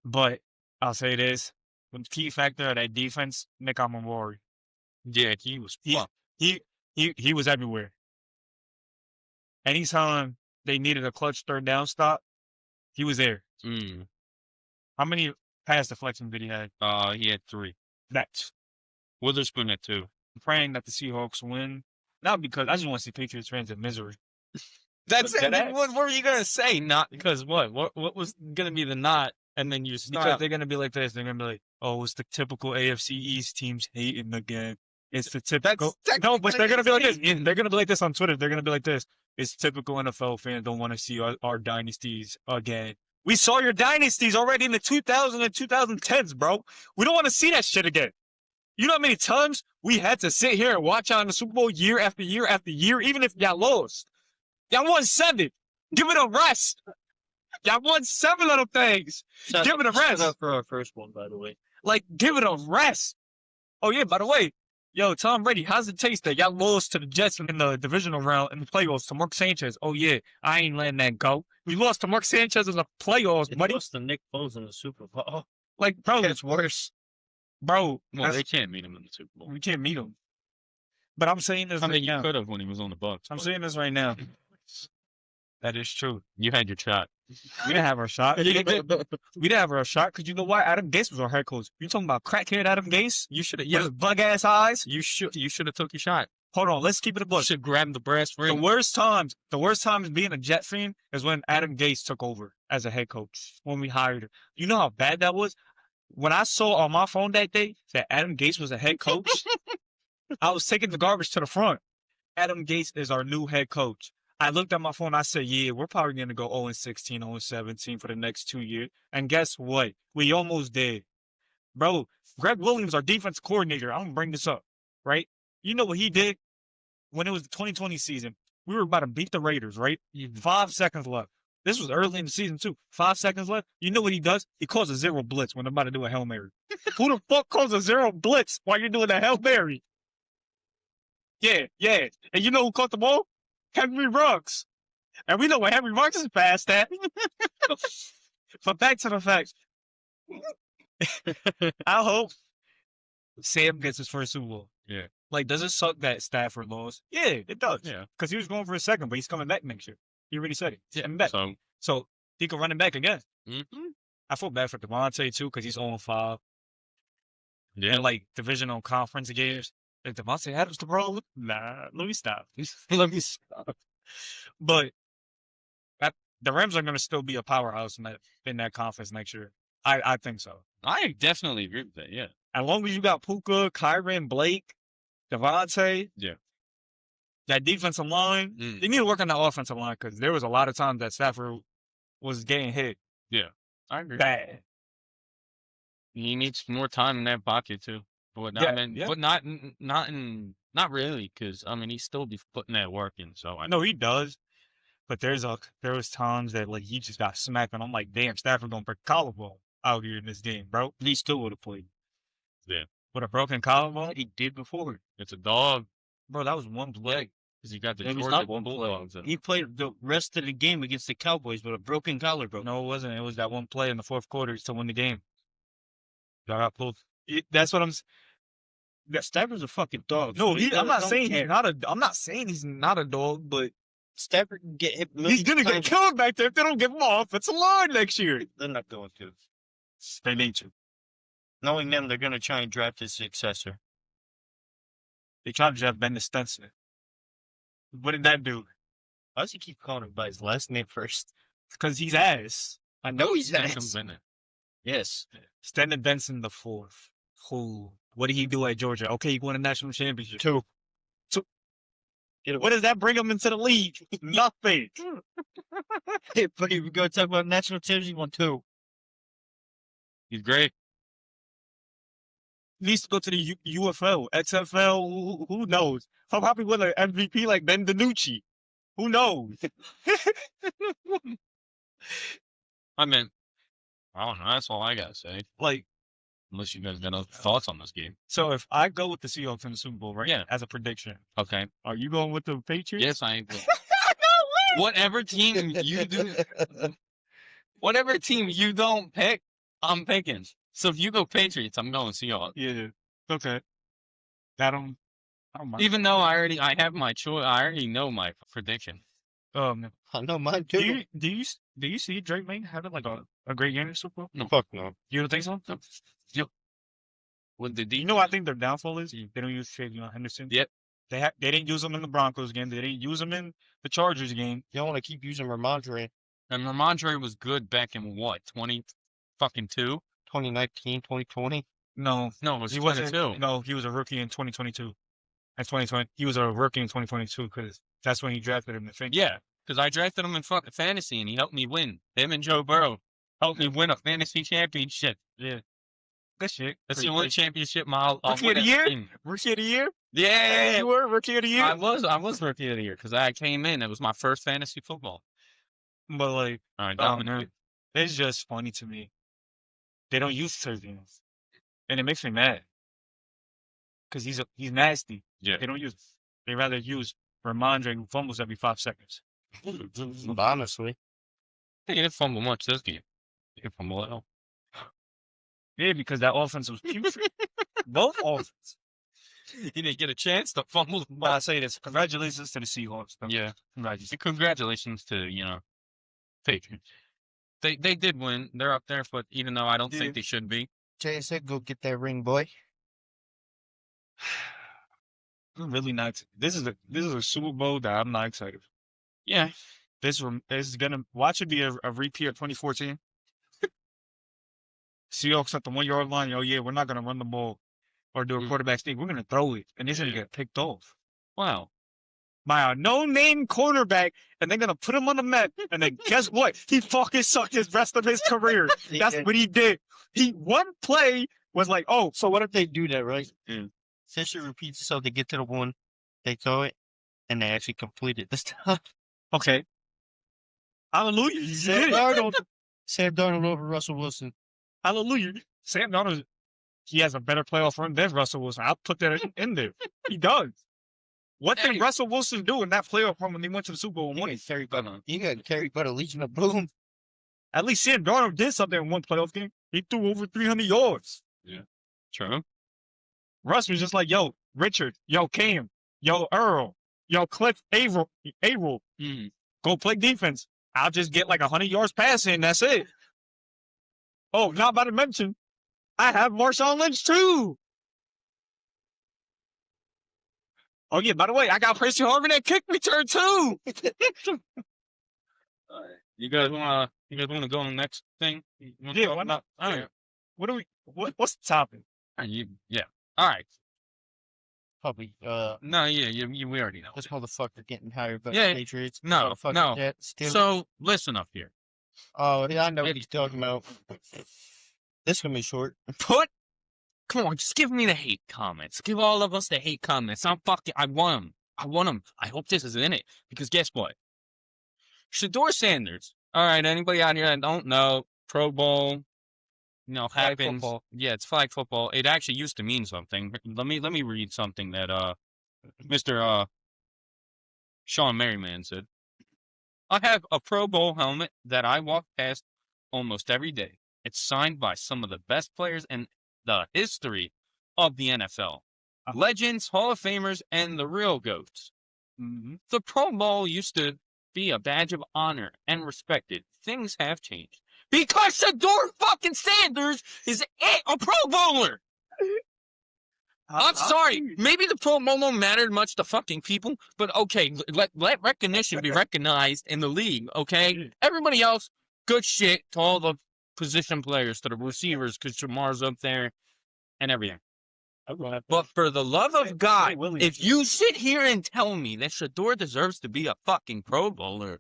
Speaker 2: But I'll say this: the key factor of that defense, Nick Amamori.
Speaker 3: Yeah, he was fucked.
Speaker 2: He was everywhere. Anytime they needed a clutch third down stop, he was there. How many pass deflections did he have?
Speaker 3: He had 3.
Speaker 2: That's
Speaker 3: Witherspoon had 2.
Speaker 2: I'm praying that the Seahawks win. Not because I just want to see Patriots fans in misery.
Speaker 3: That's
Speaker 2: Look
Speaker 3: it.
Speaker 2: at that.
Speaker 3: What were you gonna say? Not because what? What was gonna be the not? And then you
Speaker 2: Because
Speaker 3: start.
Speaker 2: they're gonna be like this. They're gonna be like, "Oh, it's the typical AFC East teams hating again. It's the typical." No, but they're gonna be like this. They're gonna be like this on Twitter. They're gonna be like this. It's typical NFL fans don't want to see our dynasties again. We saw your dynasties already in the 2000 and 2010s, bro. We don't want to see that shit again. You know how many times we had to sit here and watch out in the Super Bowl year after year after year, even if y'all lost. Y'all won 7. Give it a rest. Y'all won 7 of them things. Give it a rest.
Speaker 1: Shout out for our first one, by the way.
Speaker 2: Like, give it a rest. Oh, yeah, by the way, yo, Tom Brady, how's it taste that y'all lost to the Jets in the divisional round in the playoffs to Mark Sanchez? Oh, yeah, I ain't letting that go. We lost to Mark Sanchez in the playoffs,
Speaker 1: It
Speaker 2: buddy.
Speaker 1: lost to Nick Foles in the Super Bowl. Oh,
Speaker 2: Like, bro,
Speaker 1: it's worse.
Speaker 2: bro,
Speaker 3: Well, they can't meet him in the Super Bowl.
Speaker 2: we can't meet him. But I'm saying this
Speaker 3: I mean,
Speaker 2: right
Speaker 3: you
Speaker 2: now.
Speaker 3: could have when he was on the Bucks.
Speaker 2: I'm
Speaker 3: but
Speaker 2: saying this right now. That is true.
Speaker 3: you had your shot.
Speaker 2: We didn't have our shot. We didn't have our shot because you know what? Adam Gase was our head coach. You talking about crackhead Adam Gase?
Speaker 3: You should have.
Speaker 2: With his bug ass eyes?
Speaker 3: You should have took your shot.
Speaker 2: Hold on, let's keep it a
Speaker 3: You
Speaker 2: book.
Speaker 3: should grab the brass
Speaker 2: The
Speaker 3: ring.
Speaker 2: worst times being a Jet fan is when Adam Gase took over as a head coach when we hired him. You know how bad that was? When I saw on my phone that day that Adam Gase was a head coach, I was taking the garbage to the front. Adam Gase is our new head coach. I looked at my phone. I said, yeah, we're probably going to go 0-16, 0-17 for the next 2 years. And guess what? We almost did. Bro, Greg Williams, our defense coordinator, I'm going to bring this up, right? You know what he did when it was the 2020 season? We were about to beat the Raiders, right? 5 seconds left. This was early in the season, too. 5 seconds left. You know what he does? He calls a 0 blitz when they're about to do a Hail Mary. Who the fuck calls a 0 blitz while you're doing a Hail Mary? Yeah. And you know who caught the ball? Henry Ruggs. And we know what Henry Ruggs is fast at. But back to the facts. I hope Sam gets his first Super Bowl.
Speaker 3: Yeah.
Speaker 2: Like, does it suck that Stafford lost? Yeah, it does.
Speaker 3: Yeah.
Speaker 2: Because he was going for a second, but he's coming back next year. He already said it. He's coming back. So he can run it back again.
Speaker 3: Mm-hmm.
Speaker 2: I feel bad for Devontae, too, because he's 0-5.
Speaker 3: Yeah.
Speaker 2: And, like, divisional conference games. If Devontae Adams the bro, nah, let me stop.
Speaker 3: Let me stop.
Speaker 2: But the Rams are going to still be a powerhouse in that conference next year. I think so.
Speaker 3: I definitely agree with that. Yeah.
Speaker 2: As long as you got Puka, Kyron, Blake, Devontae.
Speaker 3: Yeah.
Speaker 2: That defensive line.
Speaker 3: Mm.
Speaker 2: They need to work on that offensive line because there was a lot of times that Stafford was getting hit.
Speaker 3: Yeah. I agree.
Speaker 2: Bad.
Speaker 3: He needs more time in that pocket too. But not really, because I mean he still be putting that work in. So I
Speaker 2: know he does, but there was times that like he just got smacked, and I'm like, damn, Stafford gonna break collarbone out here in this game, bro.
Speaker 1: He still would have played.
Speaker 3: Yeah.
Speaker 2: With a broken collarbone,
Speaker 1: He did before.
Speaker 3: It's a dog,
Speaker 2: bro. That was one play.
Speaker 3: because you got the
Speaker 1: It was
Speaker 3: Georgia
Speaker 1: not one
Speaker 3: Bulldogs.
Speaker 1: He played the rest of the game against the Cowboys with a broken collarbone.
Speaker 2: No, it wasn't. It was that one play in the fourth quarter to win the game. Y'all got pulled. That's what I'm.
Speaker 1: Stafford's a fucking dog.
Speaker 2: No,
Speaker 1: so
Speaker 2: I'm not
Speaker 1: don't
Speaker 2: saying
Speaker 1: care.
Speaker 2: he's not a. I'm not saying he's not a dog, but
Speaker 1: Stafford can get hit.
Speaker 2: he's gonna get killed back there if they don't give him off. It's a line next year.
Speaker 1: They're not going to.
Speaker 2: They need to.
Speaker 1: Knowing them, they're going to try and draft his successor.
Speaker 2: They tried to draft Ben Stenson. What did that do?
Speaker 1: Why does he keep calling him by his last name first?
Speaker 2: Because he's ass.
Speaker 1: I know he's
Speaker 3: That
Speaker 1: ass.
Speaker 3: comes in it.
Speaker 1: Yes.
Speaker 2: Stanton Benson the fourth. Who? What did he do at Georgia? Okay, he won a national championship.
Speaker 1: 2.
Speaker 2: What does that bring him into the league? Nothing.
Speaker 1: Hey, but if we're going to talk about national teams, he won 2.
Speaker 3: He's great.
Speaker 2: He needs to go to the UFL, XFL. Who knows? He'll probably win an MVP like Ben DiNucci. Who knows?
Speaker 3: I mean, I don't know. That's all I gotta say.
Speaker 2: Like,
Speaker 3: Unless you guys got other thoughts on this game.
Speaker 2: so if I go with the Seahawks in the Super Bowl, right?
Speaker 3: Yeah.
Speaker 2: As a prediction,
Speaker 3: Okay.
Speaker 2: are you going with the Patriots?
Speaker 3: Yes, I will. Whatever team you do, whatever team you don't pick, I'm picking. So if you go Patriots, I'm going Seahawks.
Speaker 2: Yeah. Okay. I don't mind.
Speaker 3: Even though I have my choice, I already know my prediction.
Speaker 1: I know mine too.
Speaker 2: Do you see Drake May having like a great game in the Super Bowl?
Speaker 3: No.
Speaker 1: Fuck no.
Speaker 2: You don't think so?
Speaker 3: No. Yep. With the
Speaker 2: You know what I think their downfall is? They don't use Travion Henderson.
Speaker 3: Yep.
Speaker 2: They didn't use him in the Broncos game. They didn't use him in the Chargers game.
Speaker 1: You don't want to keep using Ramondre.
Speaker 3: And Ramondre was good back in what, 20-2?
Speaker 1: 2019, 2020.
Speaker 2: No,
Speaker 3: No, it was
Speaker 2: he
Speaker 3: 22.
Speaker 2: wasn't. No, he was a rookie in 2022. And 2020, he was a rookie in 2022 because that's when he drafted him.
Speaker 3: Yeah, because I drafted him in fantasy and he helped me win. Him and Joe Burrow. helped me win a fantasy championship.
Speaker 2: Yeah. Good shit.
Speaker 3: That's the only championship I'll
Speaker 2: Rookie of
Speaker 3: win
Speaker 2: the year?
Speaker 3: in.
Speaker 2: Rookie of the year?
Speaker 3: Yeah.
Speaker 2: You were Rookie of the year?
Speaker 3: I was rookie of the year because I came in. It was my first fantasy football.
Speaker 2: But, like,
Speaker 3: All right, dominant.
Speaker 2: it's just funny to me. They don't use Serbians. And it makes me mad. Because he's nasty.
Speaker 3: Yeah.
Speaker 2: They don't use They rather use Ramondre, who fumbles every 5 seconds.
Speaker 4: Honestly.
Speaker 3: He didn't fumble much this game. He didn't fumble at all.
Speaker 2: Yeah, because that offense was putrid. Both offense.
Speaker 3: He didn't get a chance to fumble the
Speaker 2: But
Speaker 3: ball.
Speaker 2: I say this. Congratulations to the Seahawks. though.
Speaker 3: Yeah.
Speaker 2: Congratulations.
Speaker 3: And congratulations to, Patriots. They did win. They're up there, but even though I don't
Speaker 2: Yeah.
Speaker 3: think they should be.
Speaker 4: Jay said, go get that ring, boy.
Speaker 2: I'm really not. This is a Super Bowl that I'm not excited for.
Speaker 3: Yeah.
Speaker 2: This is gonna watch it be a repeat of 2014. Seahawks at the 1 yard line. Oh yeah, we're not gonna run the ball or do a
Speaker 3: Mm.
Speaker 2: quarterback sneak. We're gonna throw it, and it's gonna
Speaker 3: Yeah.
Speaker 2: get picked off
Speaker 3: Wow.
Speaker 2: by a no-name cornerback, and they're gonna put him on the mat. And then guess what? He fucking sucked his rest of his career. That's what he did. One play was like, oh,
Speaker 4: So what if they do that, right?
Speaker 3: Yeah.
Speaker 4: Since it repeats itself, they get to the one, they throw it, and they actually complete it this time.
Speaker 2: okay. Hallelujah. You
Speaker 4: Sam
Speaker 2: did it.
Speaker 4: Darnold. Sam Darnold over Russell Wilson.
Speaker 2: Hallelujah. Sam Darnold, he has a better playoff run than Russell Wilson. I'll put that in there. He does. What did
Speaker 3: Hey.
Speaker 2: Russell Wilson do in that playoff run when they went to the Super Bowl and won it?
Speaker 4: You got carried by the Legion of Boom.
Speaker 2: At least Sam Darnold did something in one playoff game. He threw over 300 yards.
Speaker 3: True.
Speaker 2: Russ was just like, yo, Richard, yo, Cam, yo, Earl, yo, Cliff Averill,
Speaker 3: Mm.
Speaker 2: go play defense. I'll just get like 100 yards passing. That's it. Oh, not about to mention, I have Marshawn Lynch too. Oh yeah, by the way, I got Percy Harvin at kick return too.
Speaker 3: You guys wanna go on the next thing? You wanna
Speaker 2: Yeah,
Speaker 3: talk
Speaker 2: why not?
Speaker 3: about- All right.
Speaker 2: What's the topic?
Speaker 3: Yeah. All right.
Speaker 4: Probably,
Speaker 3: No, yeah, we already know.
Speaker 4: this motherfucker getting hired by
Speaker 3: Yeah,
Speaker 4: the Patriots.
Speaker 3: no,
Speaker 4: Motherfucker
Speaker 3: no.
Speaker 4: Jets, Steelers.
Speaker 3: So listen up here.
Speaker 4: Oh, yeah, I know what he's talking about. This gonna be short.
Speaker 3: Come on, just give me the hate comments. Give all of us the hate comments. I want them. I want them. I hope this is in it. Because guess what? Shedeur Sanders. All right, anybody out here that don't know, Pro Bowl,
Speaker 2: Flag
Speaker 3: happens.
Speaker 2: football.
Speaker 3: Yeah, it's flag football. It actually used to mean something. Let me read something that Mr. Sean Merriman said. I have a Pro Bowl helmet that I walk past almost every day. It's signed by some of the best players in the history of the NFL. Legends, Hall of Famers, and the real GOATs.
Speaker 2: Mm-hmm.
Speaker 3: The Pro Bowl used to be a badge of honor and respected. Things have changed. Because Shedeur fucking Sanders is a Pro Bowler! I'm sorry. Maybe the Pro Bowl don't matter much to fucking people, but okay, let recognition be recognized in the league, okay? Everybody else, good shit to all the position players, to the receivers, because Jamar's up there and everything. But for the love of God, if you sit here and tell me that Shedeur deserves to be a fucking Pro Bowler,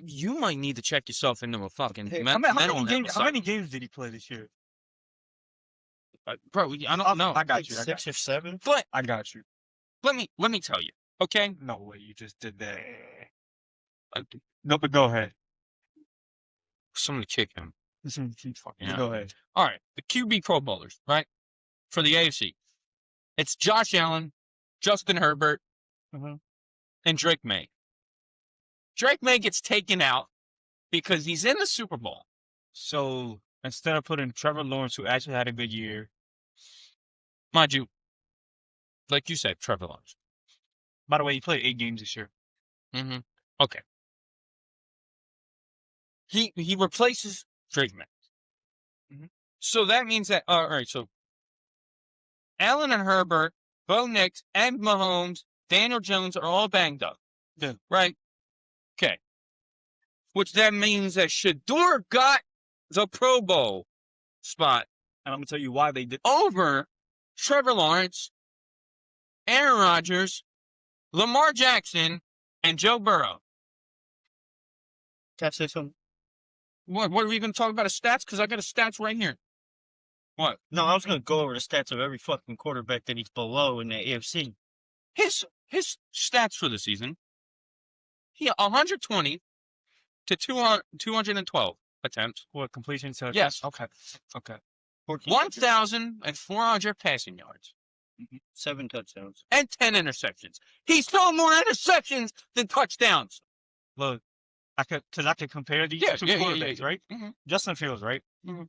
Speaker 3: you might need to check yourself into a fucking
Speaker 2: How
Speaker 3: mental
Speaker 2: many games did he play this year?
Speaker 3: Bro, I don't know.
Speaker 2: I got
Speaker 4: Like
Speaker 2: you.
Speaker 4: 6 or 7.
Speaker 3: But
Speaker 2: I got you.
Speaker 3: let me tell you, okay?
Speaker 2: No way, you just did that. No, but go ahead.
Speaker 3: Somebody kick him. Yeah.
Speaker 2: Go ahead.
Speaker 3: All right, the QB Pro Bowlers, right? For the AFC. It's Josh Allen, Justin Herbert,
Speaker 2: Mhm.
Speaker 3: and Drake May. Drake May gets taken out because he's in the Super Bowl.
Speaker 2: So instead of putting Trevor Lawrence, who actually had a good year,
Speaker 3: Mind you, like you said, Trevor Lawrence.
Speaker 2: by the way, he played 8 games this year.
Speaker 3: Mm-hmm. Okay. He replaces Drake May.
Speaker 2: Mhm.
Speaker 3: So that means that, all right, so Allen and Herbert, Bo Nix, and Mahomes, Daniel Jones are all banged up.
Speaker 2: Yeah.
Speaker 3: Right? Okay. Which then means that Shedeur got the Pro Bowl spot
Speaker 2: And I'm going to tell you why they did.
Speaker 3: over Trevor Lawrence, Aaron Rodgers, Lamar Jackson, and Joe Burrow.
Speaker 4: Can I say something?
Speaker 3: What are we going to talk about? His stats? Because I got his stats right here. What?
Speaker 1: No, I was going to go over the stats of every fucking quarterback that he's below in the AFC.
Speaker 3: His stats for the season. He 120 to 212 attempts.
Speaker 2: What, completion?
Speaker 3: Yes.
Speaker 2: Okay.
Speaker 3: 1,400 passing yards
Speaker 1: 7 touchdowns.
Speaker 3: and 10 interceptions. He's throwing more interceptions than touchdowns.
Speaker 2: Look, I could compare these two quarterbacks, right?
Speaker 3: Mhm.
Speaker 2: Justin Fields, right?
Speaker 3: Mhm.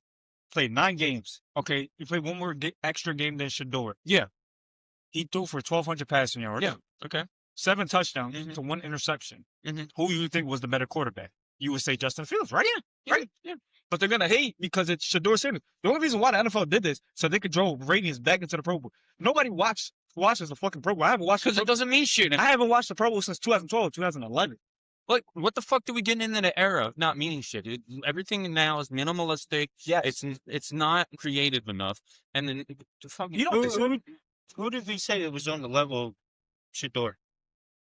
Speaker 2: Played 9 games. Okay, he played one more extra game than Shedeur.
Speaker 3: Yeah.
Speaker 2: He threw for 1,200 passing yards.
Speaker 3: Yeah. Okay.
Speaker 2: 7 touchdowns
Speaker 3: Mhm.
Speaker 2: to 1 interception.
Speaker 3: Mhm.
Speaker 2: Who you think was the better quarterback? You would say Justin Fields, right?
Speaker 3: Yeah.
Speaker 2: Right.
Speaker 3: Yeah.
Speaker 2: But they're gonna hate because it's Shedeur Sanders. The only reason why the NFL did this so they could draw ratings back into the Pro Bowl. Nobody watches the fucking Pro Bowl. I haven't watched
Speaker 3: Because
Speaker 2: the
Speaker 3: it
Speaker 2: Pro-
Speaker 3: doesn't mean shit.
Speaker 2: I haven't watched the Pro Bowl since 2012, 2011.
Speaker 3: Like, what the fuck do we get into the era of not meaning shit? Everything now is minimalistic.
Speaker 2: Yeah,
Speaker 3: It's not creative enough. And then the fucking
Speaker 2: you know what they said?
Speaker 1: Who did we say it was on the level of Shedeur?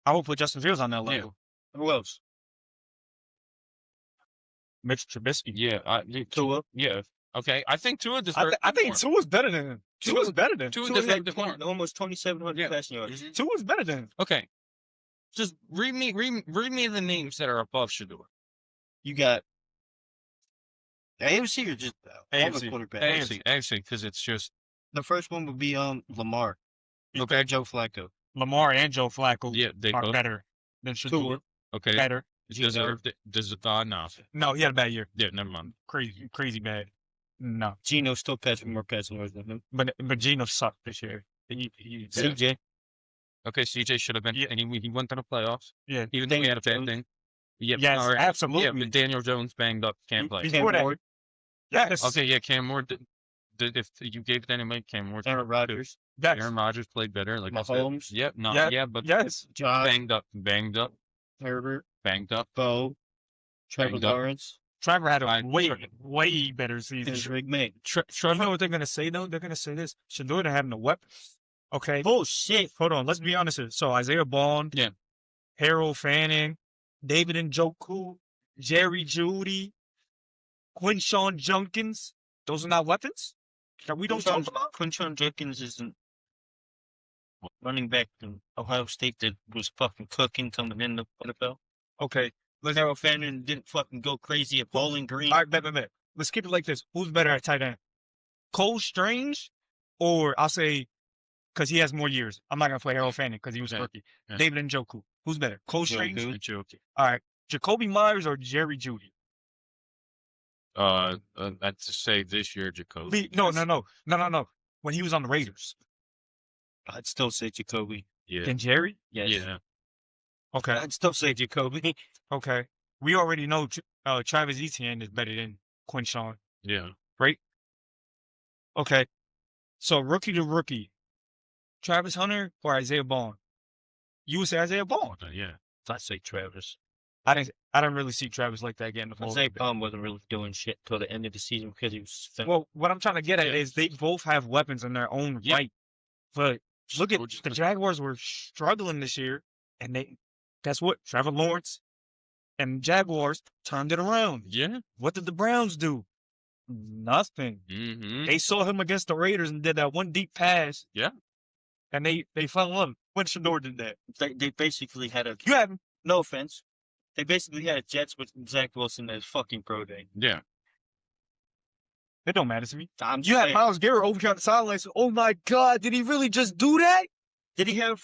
Speaker 2: I would put Justin Fields on that level.
Speaker 1: Who else?
Speaker 2: Mitch Trubisky.
Speaker 3: yeah,
Speaker 1: Tua.
Speaker 3: yeah. Okay, I think Tua
Speaker 2: I,
Speaker 3: deserves.
Speaker 2: I think Tua's better than him. Tua's better than him.
Speaker 3: Tua
Speaker 1: Tua
Speaker 3: deserves
Speaker 1: had
Speaker 3: the more.
Speaker 1: almost 2,700
Speaker 3: Yeah.
Speaker 1: passing yards.
Speaker 3: Mhm.
Speaker 2: Tua's better than him.
Speaker 3: Okay, just read me the names that are above Shedeur.
Speaker 1: You got AFC or just all the
Speaker 2: AFC.
Speaker 1: quarterbacks?
Speaker 3: AFC, because it's just
Speaker 1: The first one would be Lamar.
Speaker 3: okay.
Speaker 1: Joe Flacco.
Speaker 2: Lamar and Joe Flacco
Speaker 3: Yeah, they
Speaker 2: are
Speaker 3: both.
Speaker 2: better than Shedeur.
Speaker 1: Tua.
Speaker 3: Okay,
Speaker 2: Better.
Speaker 3: deserved it. No.
Speaker 2: No, he had a bad year.
Speaker 3: Yeah, never mind.
Speaker 2: Crazy bad. No,
Speaker 1: Gino still passing more passing yards than him.
Speaker 2: but Gino sucked this year.
Speaker 1: CJ.
Speaker 3: Okay, CJ should have been,
Speaker 2: Yeah.
Speaker 3: and he went to the playoffs.
Speaker 2: Yeah.
Speaker 3: Even though he had a bad
Speaker 1: Jones.
Speaker 3: thing. Yeah,
Speaker 2: Yes,
Speaker 3: all right.
Speaker 2: absolutely.
Speaker 3: Yeah, but Daniel Jones banged up, can't play.
Speaker 2: Before that, yes.
Speaker 3: Okay, yeah, Cam Moore. If you gave it to anybody, Cam Moore.
Speaker 1: Aaron Rodgers.
Speaker 2: Yes.
Speaker 3: Aaron Rodgers played better. Like I said.
Speaker 1: Mahomes.
Speaker 3: Yep. No.
Speaker 2: Yeah,
Speaker 3: Yeah, but
Speaker 2: Yes.
Speaker 1: Josh.
Speaker 3: banged up,
Speaker 1: Herbert.
Speaker 3: banged up.
Speaker 1: Bo. Trevor
Speaker 3: Banged up.
Speaker 1: Lawrence.
Speaker 2: Trevor had a
Speaker 3: Fine.
Speaker 2: way better season.
Speaker 1: And Drake May.
Speaker 2: You know what they're gonna say though? They're gonna say this: Shedeur having the weapons. Okay.
Speaker 1: Bullshit.
Speaker 2: Hold on. Let's be honest here. So Isaiah Bond,
Speaker 3: Yeah.
Speaker 2: Harold Fanning, David Njoku, Jerry Jeudy, Quinshawn Junkins. Those are not weapons that we don't talk about.
Speaker 1: Quinshon Jenkins isn't running back from Ohio State that was fucking cooking coming in the NFL.
Speaker 2: Okay.
Speaker 1: Harold Fanning didn't fucking go crazy at Bowling Green.
Speaker 2: All right, bet. Let's keep it like this. Who's better at tight end? Cole Strange, or I'll say, because he has more years. I'm not gonna play Harold Fanning because he was
Speaker 3: Yeah.
Speaker 2: rookie.
Speaker 3: Yeah.
Speaker 2: David Njoku. Who's better? Cole
Speaker 1: Yeah,
Speaker 2: Strange.
Speaker 1: dude.
Speaker 3: It's okay.
Speaker 2: All right. Jacoby Myers or Jerry Jeudy?
Speaker 3: I'd say this year, Jacoby.
Speaker 2: No. When he was on the Raiders.
Speaker 1: I'd still say Jacoby.
Speaker 3: Yeah.
Speaker 2: Then Jerry?
Speaker 1: Yes.
Speaker 3: Yeah.
Speaker 2: Okay.
Speaker 1: I'd still say Jacoby.
Speaker 2: Okay. We already know Travis Etienne is better than Quinshawn.
Speaker 3: Yeah.
Speaker 2: Okay. So rookie to rookie. Travis Hunter or Isaiah Bond? You would say Isaiah Bond.
Speaker 3: Yeah.
Speaker 1: I'd say Travis.
Speaker 2: I didn't really see Travis like that getting the ball.
Speaker 1: Isaiah Bond wasn't really doing shit till the end of the season because he was.
Speaker 2: Well, what I'm trying to get at
Speaker 3: Yeah.
Speaker 2: is they both have weapons in their own
Speaker 3: Yeah.
Speaker 2: right. But look at
Speaker 3: We're just
Speaker 2: the
Speaker 3: gonna-
Speaker 2: Jaguars were struggling this year, and guess what? Trevor Lawrence and Jaguars turned it around.
Speaker 3: Yeah.
Speaker 2: What did the Browns do? Nothing.
Speaker 3: Mm-hmm.
Speaker 2: They saw him against the Raiders and did that one deep pass.
Speaker 3: Yeah.
Speaker 2: And they fell in love. When Shedeur did that.
Speaker 1: They basically had a.
Speaker 2: You have
Speaker 1: No offense. They basically had a Jets with Zach Wilson as fucking pro day.
Speaker 3: Yeah.
Speaker 2: it don't matter to me.
Speaker 1: I'm
Speaker 2: You had Myles Garrett over here on the sidelines. Oh my God, did he really just do that?
Speaker 1: Did he have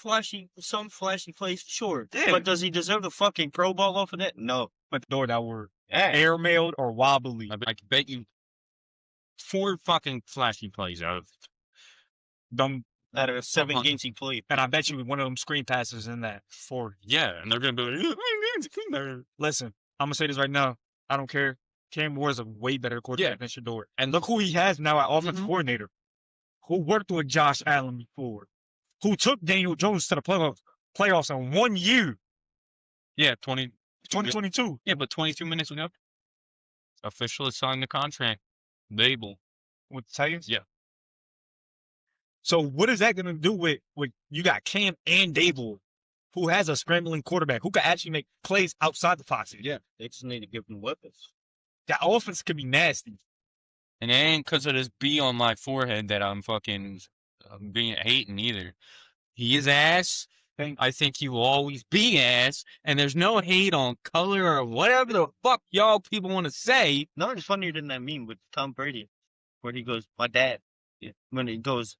Speaker 1: some flashy plays? Sure.
Speaker 2: Yeah.
Speaker 1: But does he deserve the fucking Pro Bowl off of that? No.
Speaker 2: But the door that were
Speaker 1: Yeah.
Speaker 2: airmailed or wobbly.
Speaker 3: I can bet you 4 fucking flashy plays out of
Speaker 2: Dumb,
Speaker 1: Out of 7
Speaker 3: Uh-huh.
Speaker 1: games he played.
Speaker 2: and I bet you one of them screen passes in that for.
Speaker 3: yeah, and they're gonna be like,
Speaker 2: Listen, I'm gonna say this right now. I don't care. Cam Moore is a way better quarterback than Shedeur. And look who he has now at offensive
Speaker 3: Mhm.
Speaker 2: coordinator, who worked with Josh Allen before, who took Daniel Jones to the playoffs in 1 year,
Speaker 3: yeah,
Speaker 2: 2022.
Speaker 3: yeah, but 22 minutes ago, officially signed the contract. Label.
Speaker 2: With the Titans?
Speaker 3: Yeah.
Speaker 2: So what is that going to do with you got Cam and Dable, who has a scrambling quarterback, who can actually make plays outside the pocket?
Speaker 1: Yeah. They just need to give him weapons.
Speaker 2: That offense could be nasty.
Speaker 3: And it ain't because of this B on my forehead that I'm fucking being hating either. He is ass. I think he will always be ass. And there's no hate on color or whatever the fuck y'all people want to say.
Speaker 4: No, it's funnier than that meme with Tom Brady, where he goes, "My dad." Yeah. When he goes,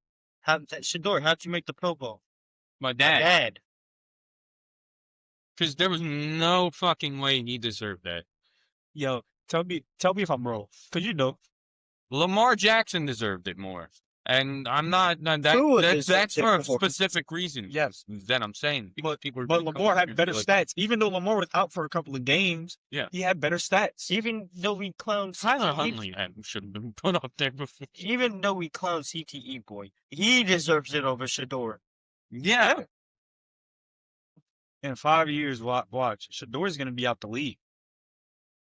Speaker 4: Shedeur, how'd you make the Pro Bowl?
Speaker 3: My
Speaker 4: My
Speaker 3: dad.
Speaker 4: dad.
Speaker 3: Because there was no fucking way he deserved that.
Speaker 2: Yo, tell me if I'm wrong. Because you know.
Speaker 3: Lamar Jackson deserved it more. And I'm not,
Speaker 4: Tua
Speaker 3: that's
Speaker 4: deserved
Speaker 3: for a
Speaker 4: it more.
Speaker 3: specific reason.
Speaker 2: Yes.
Speaker 3: That I'm saying.
Speaker 2: But
Speaker 3: People
Speaker 2: Lamar had better stats. Even though Lamar was out for a couple of games,
Speaker 3: Yeah.
Speaker 2: he had better stats.
Speaker 4: Even though we clown
Speaker 3: Tyler
Speaker 4: CTE
Speaker 3: Huntley should have been put up there before.
Speaker 4: even though we clown CTE boy, he deserves it over Shedeur.
Speaker 3: Yeah.
Speaker 2: In 5 years, watch. Shedeur is going to be out the league.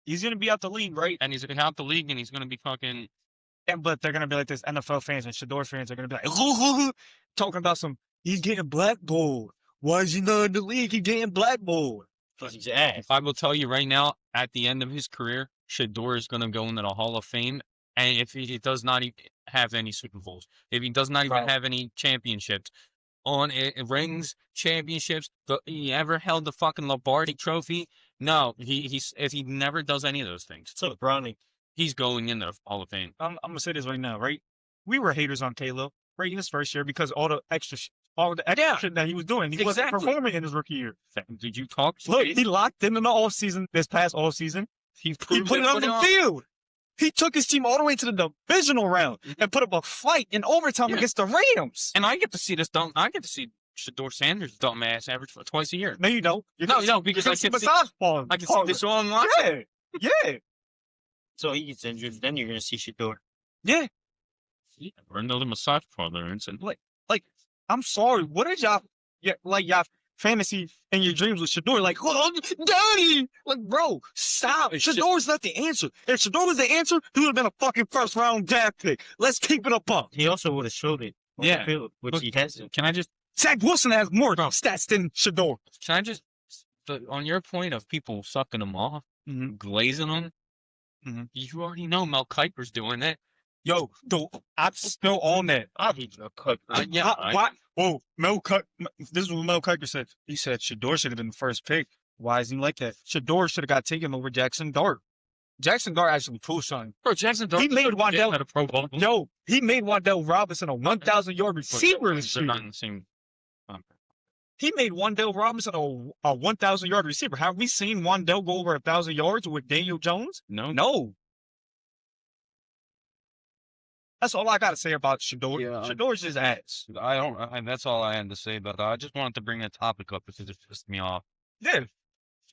Speaker 2: He's going to be out the league, right?
Speaker 3: And he's going to out the league and he's going to be fucking.
Speaker 2: But they're going to be like this. NFL fans and Shedeur fans are going to be like, talking about he's getting blackballed. Why is he not in the league? He's getting blackballed.
Speaker 4: Because he's ass.
Speaker 3: I will tell you right now, at the end of his career, Shedeur is going to go into the Hall of Fame. And if he does not even have any Super Bowls, if he does not even have any championships, rings, championships, he ever held the fucking Lombardi trophy? No, if he never does any of those things,
Speaker 4: So Brownie.
Speaker 3: he's going in the Hall of Fame.
Speaker 2: I'm going to say this right now, right? We were haters on Caleb, right, in his first year because all the extra shit that he was doing. He wasn't performing in his rookie year.
Speaker 3: Did you talk?
Speaker 2: Look, he locked in the offseason, this past offseason. He put it on the field. He took his team all the way to the divisional round and put up a fight in overtime against the Rams.
Speaker 3: And I get to see this I get to see Shedeur Sanders' dumb ass average twice a year.
Speaker 2: No, you don't.
Speaker 3: No, because I can see this online.
Speaker 2: Yeah.
Speaker 4: So he gets injured, then you're going to see Shedeur.
Speaker 2: Yeah.
Speaker 3: Or another massage parlor incident.
Speaker 2: Like, I'm sorry. What is y'all fantasy and your dreams with Shedeur? Like, oh, daddy! Like, bro, stop. Shedeur's not the answer. If Shedeur was the answer, he would have been a fucking first round draft pick. Let's keep it a buck.
Speaker 4: He also would have showed it on the field, which he hasn't.
Speaker 3: Can I just
Speaker 2: Zach Wilson has more stats than Shedeur.
Speaker 3: on your point of people sucking them off, glazing them, you already know Mel Kiper's doing that.
Speaker 2: Yo, I'm still on that.
Speaker 4: I hate Mel Kiper.
Speaker 2: Why? Whoa, this is what Mel Kiper said. He said Shedeur should have been the first pick. Why is he like that? Shedeur should have got taken over Jackson Dart. Jackson Dart actually proved something.
Speaker 3: Bro, Jackson Dart.
Speaker 2: He made Wandell
Speaker 3: at a Pro Bowl.
Speaker 2: No, he made Wandell Robinson a 1,000-yard receiver.
Speaker 3: They're not in the same.
Speaker 2: He made Wandell Robinson a 1,000-yard receiver. Have we seen Wandell go over 1,000 yards with Daniel Jones? No. That's all I got to say about Shedeur.
Speaker 3: Yeah,
Speaker 2: Shedeur's just ass.
Speaker 3: That's all I had to say about that. I just wanted to bring that topic up because it pissed me off.
Speaker 2: Yeah.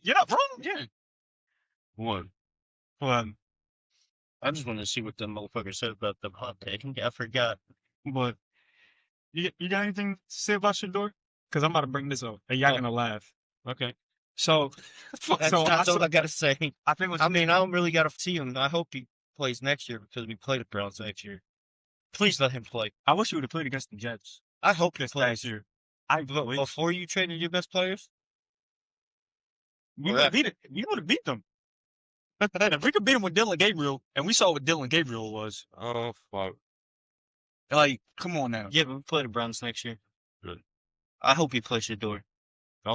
Speaker 2: You're not wrong.
Speaker 3: Yeah. What?
Speaker 4: I just want to see what the motherfucker said about the hot take. I forgot.
Speaker 2: But you got anything to say about Shedeur? Because I'm about to bring this up, and y'all gonna laugh.
Speaker 3: Okay.
Speaker 2: So,
Speaker 4: That's all I got to say.
Speaker 2: I think
Speaker 4: I don't really got to see him. I hope he plays next year because we play the Browns next year. Please let him play.
Speaker 2: I wish he would have played against the Jets
Speaker 4: I hope he
Speaker 2: this
Speaker 4: plays.
Speaker 2: last year.
Speaker 4: Before you traded your best players?
Speaker 2: We would have beat them. If we could beat him with Dylan Gabriel, and we saw what Dylan Gabriel was.
Speaker 3: Oh fuck.
Speaker 2: Like, come on now.
Speaker 4: Yeah, but we play the Browns next year.
Speaker 3: Good.
Speaker 4: I hope he plays Shedeur.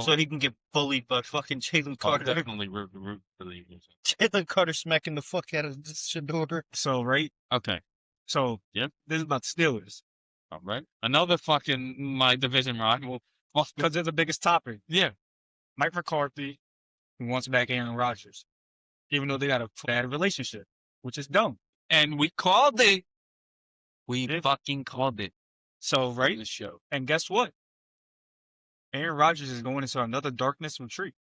Speaker 4: So he can get bullied by fucking Jalen Carter.
Speaker 3: Definitely root for the Eagles.
Speaker 4: Jalen Carter smacking the fuck out of Shedeur.
Speaker 2: So, right?
Speaker 3: Okay.
Speaker 2: So,
Speaker 3: Yep.
Speaker 2: This is about the Steelers.
Speaker 3: All right. Another fucking my division rival.
Speaker 2: Because they're the biggest topic.
Speaker 3: Yeah.
Speaker 2: Mike McCarthy wants back Aaron Rodgers. Even though they got a bad relationship, which is dumb.
Speaker 3: And we called it. We fucking called it.
Speaker 2: So, right?
Speaker 3: The show.
Speaker 2: And guess what? Aaron Rodgers is going into another darkness retreat.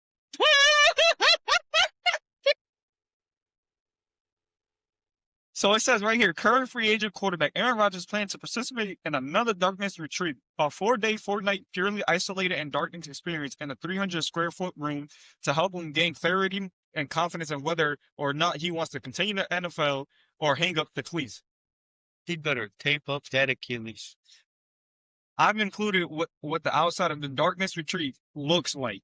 Speaker 2: So it says right here, current free agent quarterback Aaron Rodgers plans to participate in another darkness retreat, a 4-day, 4-night, purely isolated and darkness experience in a 300-square-foot room to help him gain clarity and confidence in whether or not he wants to continue the NFL or hang up the cleats.
Speaker 4: He better tape up that Achilles.
Speaker 2: I've included what the outside of the darkness retreat looks like.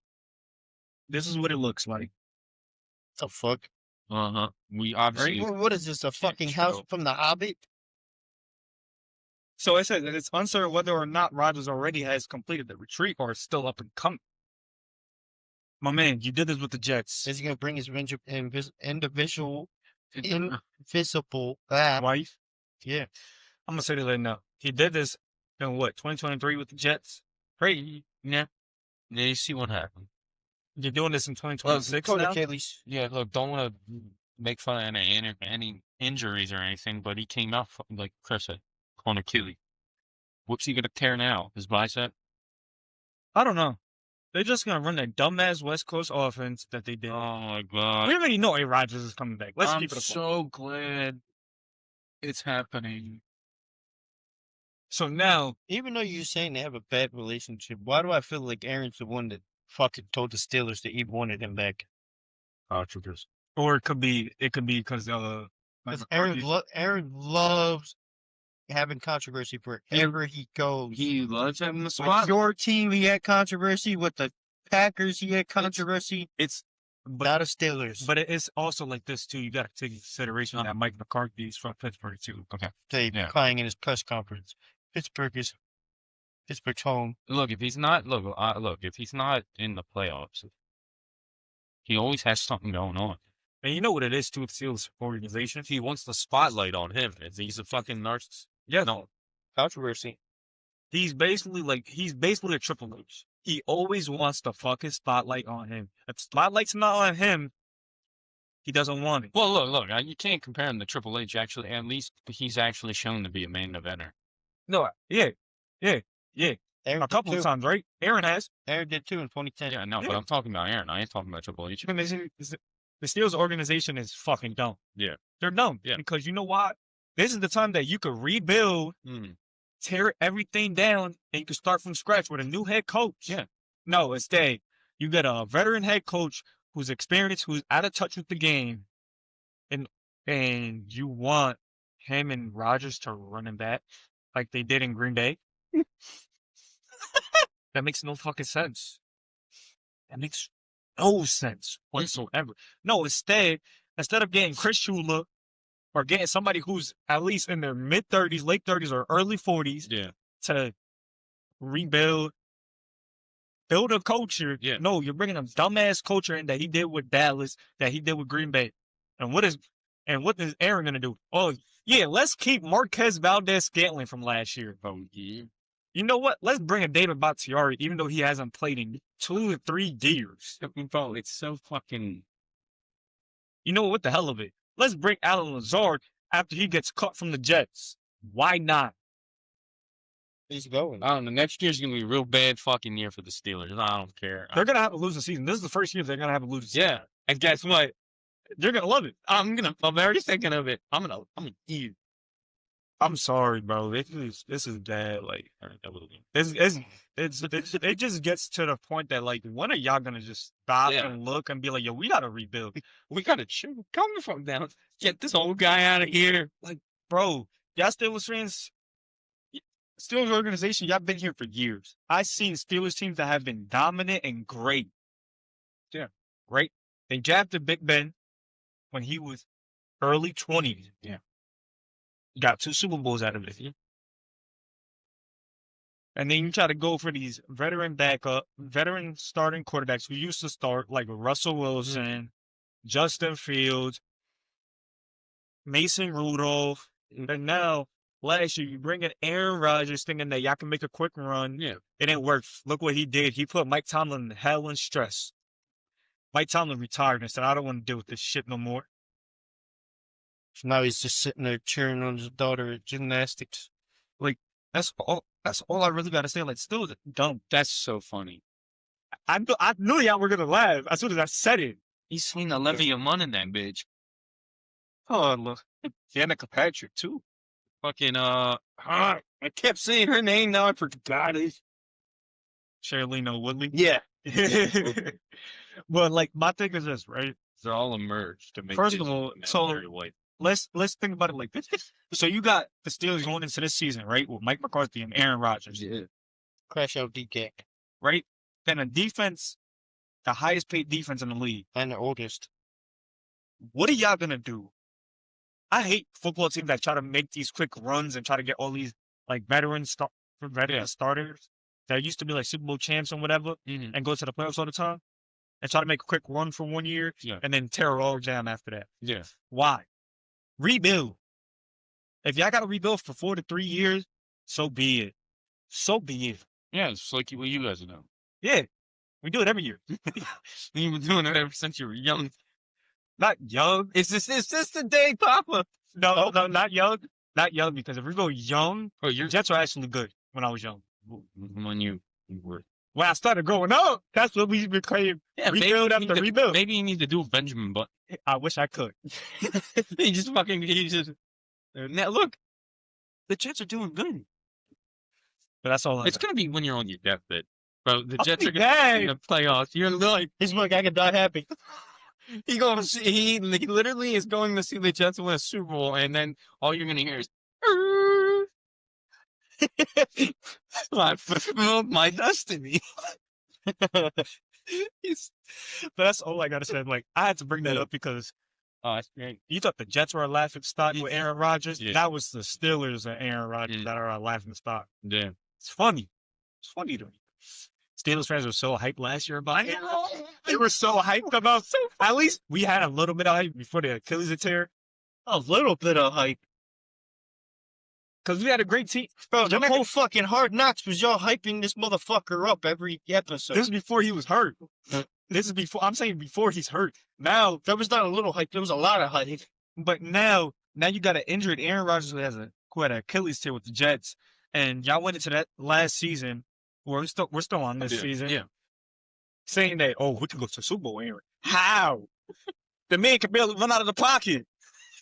Speaker 2: This is what it looks like.
Speaker 4: The fuck?
Speaker 3: We obviously
Speaker 4: What is this? A fucking house from the Hobbit?
Speaker 2: So it says that it's uncertain whether or not Rodgers already has completed the retreat or is still up and coming. My man, you did this with the Jets.
Speaker 4: Is he gonna bring his invisible
Speaker 2: Wife?
Speaker 4: Yeah.
Speaker 2: I'm gonna say this right now. He did this in what, 2023 with the Jets? Great. Yeah.
Speaker 3: Yeah, you see what happened.
Speaker 2: You're doing this in 2026 now?
Speaker 4: Achilles.
Speaker 3: Yeah, look, don't want to make fun of any injuries or anything, but he came out like Chris said, on Achilles. What's he gonna tear now? His bicep?
Speaker 2: I don't know. They're just gonna run that dumbass West Coast offense that they did.
Speaker 3: Oh my god!
Speaker 2: We already know A. Rodgers is coming back. Let's
Speaker 3: I'm
Speaker 2: keep it a
Speaker 3: so glad it's happening.
Speaker 2: So now,
Speaker 4: Even though you're saying they have a bad relationship, why do I feel like Aaron's the one that fucking told the Steelers that he wanted him back?
Speaker 3: Patriots.
Speaker 2: or it could be because
Speaker 4: Because Aaron loves having controversy wherever he goes.
Speaker 3: He loves having the
Speaker 4: With
Speaker 3: spot.
Speaker 4: your team, he had controversy. With the Packers, he had controversy. Not a Steelers.
Speaker 2: but it is also like this too. You got to take into consideration that Mike McCarthy is from Pittsburgh too.
Speaker 3: Okay.
Speaker 4: They
Speaker 3: Yeah.
Speaker 4: crying in his press conference. Pittsburgh's home.
Speaker 3: Look, if he's not if he's not in the playoffs, he always has something going on.
Speaker 2: And you know what it is too with the Steelers organization.
Speaker 3: He wants the spotlight on him. He's a fucking narcissist.
Speaker 2: Yeah, no,
Speaker 4: Controversy.
Speaker 2: he's basically a Triple H. He always wants the fucking spotlight on him. If the spotlight's not on him, he doesn't want it.
Speaker 3: Well, look, you can't compare him to Triple H. Actually, at least he's actually shown to be a main eventer.
Speaker 2: No, yeah,
Speaker 4: Aaron
Speaker 2: a couple
Speaker 4: did
Speaker 2: of
Speaker 4: too.
Speaker 2: times, right? Aaron has.
Speaker 4: Aaron did too in 2010.
Speaker 3: Yeah, no,
Speaker 2: Yeah.
Speaker 3: but I'm talking about Aaron. I ain't talking about Triple H.
Speaker 2: The Steelers organization is fucking dumb.
Speaker 3: Yeah.
Speaker 2: They're dumb.
Speaker 3: Yeah.
Speaker 2: Because you know what? This is the time that you could rebuild, tear everything down, and you can start from scratch with a new head coach.
Speaker 3: Yeah.
Speaker 2: No, instead, you get a veteran head coach who's experienced, who's out of touch with the game, and you want him and Rodgers to run him back like they did in Green Bay. That makes no fucking sense. That makes no sense whatsoever. No, instead of getting Chris Shula or getting somebody who's at least in their mid-30s, late 30s, or early 40s
Speaker 3: Yeah.
Speaker 2: to rebuild, build a culture.
Speaker 3: Yeah.
Speaker 2: No, you're bringing a dumbass culture in that he did with Dallas, that he did with Green Bay. And what is Aaron going to do? Oh, yeah, let's keep Marquez Valdez-Scantling from last year.
Speaker 3: Oh, yeah.
Speaker 2: You know what? Let's bring in David Bakhtiari, even though he hasn't played in 2 to 3 years.
Speaker 3: Bro, it's so fucking.
Speaker 2: You know what the hell of it? Let's bring Alan Lazard after he gets cut from the Jets. Why not?
Speaker 4: He's going.
Speaker 3: I don't know. Next year's gonna be a real bad fucking year for the Steelers. I don't care.
Speaker 2: They're going to have a losing season. This is the first year they're going to have a losing season.
Speaker 3: Yeah. And guess what?
Speaker 2: They're going to love it.
Speaker 3: I'm already thinking of it. I'm gonna eat.
Speaker 2: I'm sorry, bro. This is bad. Like, it just gets to the point that, like, when are y'all gonna just stop
Speaker 3: Yeah.
Speaker 2: and look and be like, yo, we gotta rebuild,
Speaker 3: We gotta chew coming from down. Get this old guy out of here.
Speaker 2: like, bro? Y'all Steelers fans, Steelers organization, y'all been here for years. I've seen Steelers teams that have been dominant and great. Yeah, great. They drafted Big Ben when he was early 20s.
Speaker 3: Yeah.
Speaker 2: Got 2 Super Bowls out of it. And then you try to go for these veteran starting quarterbacks who used to start, like Russell Wilson, Justin Fields, Mason Rudolph. And now, last year, you bring in Aaron Rodgers thinking that y'all can make a quick run.
Speaker 3: Yeah.
Speaker 2: It didn't work. Look what he did. He put Mike Tomlin in hell and stress. Mike Tomlin retired and said, I don't want to deal with this shit no more.
Speaker 4: So now he's just sitting there cheering on his daughter at gymnastics.
Speaker 2: That's all I really got to say. Like, still dumb.
Speaker 3: That's so funny.
Speaker 2: I knew y'all were going to laugh as soon as I said it.
Speaker 3: He's seen a levy of money in that bitch.
Speaker 2: Oh, look. Danica Patrick, too.
Speaker 3: Fucking I kept saying her name. Now I forgot it.
Speaker 2: Sherlino Woodley.
Speaker 4: Yeah.
Speaker 2: But, like, my thing is this, right?
Speaker 3: They're all emerged to make.
Speaker 2: First
Speaker 3: this
Speaker 2: of all,
Speaker 3: man
Speaker 2: so-
Speaker 3: very white.
Speaker 2: Let's think about it like this. So you got the Steelers going into this season, right? With Mike McCarthy and Aaron Rodgers,
Speaker 3: Yeah.
Speaker 4: Crash out DK.
Speaker 2: right? Then a defense, the highest paid defense in the league,
Speaker 4: And the oldest.
Speaker 2: What are y'all gonna do? I hate football teams that try to make these quick runs and try to get all these like veteran starters that used to be like Super Bowl champs and whatever, and go to the playoffs all the time and try to make a quick run for 1 year and then tear it all down after that.
Speaker 3: Yeah.
Speaker 2: Why? Rebuild. If y'all got to rebuild for 4 to 3 years, so be it. So be it.
Speaker 3: Yeah, it's like what you guys know.
Speaker 2: Yeah, we do it every year.
Speaker 3: You've been doing it ever since you were young.
Speaker 2: Not young.
Speaker 3: Is this the day, Papa?
Speaker 2: No, not young. Not young, because if we go young,
Speaker 3: Oh,
Speaker 2: the Jets were actually good when I was young.
Speaker 3: when you were.
Speaker 2: When I started growing up, that's what we became.
Speaker 3: Yeah,
Speaker 2: Rebuild after rebuild.
Speaker 3: Maybe you need to do a Benjamin Button.
Speaker 2: I wish I could.
Speaker 3: He just now look, the Jets are doing good.
Speaker 2: But that's all.
Speaker 3: It's gonna be when you're on your deathbed, bro. The
Speaker 2: I'll
Speaker 3: Jets
Speaker 2: be
Speaker 3: are gonna
Speaker 2: back.
Speaker 3: in the playoffs. You're like,
Speaker 4: He's like, I can die happy.
Speaker 3: he going to see. He literally is going to see the Jets win a Super Bowl, and then all you're gonna hear is, "I fulfilled my destiny."
Speaker 2: But that's all I gotta say. Like, I had to bring that up because
Speaker 3: Oh, that's great.
Speaker 2: you thought the Jets were a laughing stock with Aaron Rodgers.
Speaker 3: Yeah.
Speaker 2: That was the Steelers and Aaron Rodgers that are a laughing stock.
Speaker 3: Yeah.
Speaker 2: It's funny. It's funny to me. Steelers fans were so hyped last year about it. They were so hyped about. At least we had a little bit of hype before the Achilles tear.
Speaker 4: A little bit of hype.
Speaker 2: Because we had a great team.
Speaker 4: Bro, the whole fucking Hard Knocks was y'all hyping this motherfucker up every episode.
Speaker 2: This is before he was hurt. This is before. I'm saying before he's hurt. Now,
Speaker 4: That was not a little hype. There was a lot of hype.
Speaker 2: but now you got an injured Aaron Rodgers who had an Achilles tear with the Jets, and y'all went into that last season. We're still on this season.
Speaker 3: Yeah.
Speaker 2: Saying that, oh, we can go to the Super Bowl, Aaron. How? The man can barely run out of the pocket.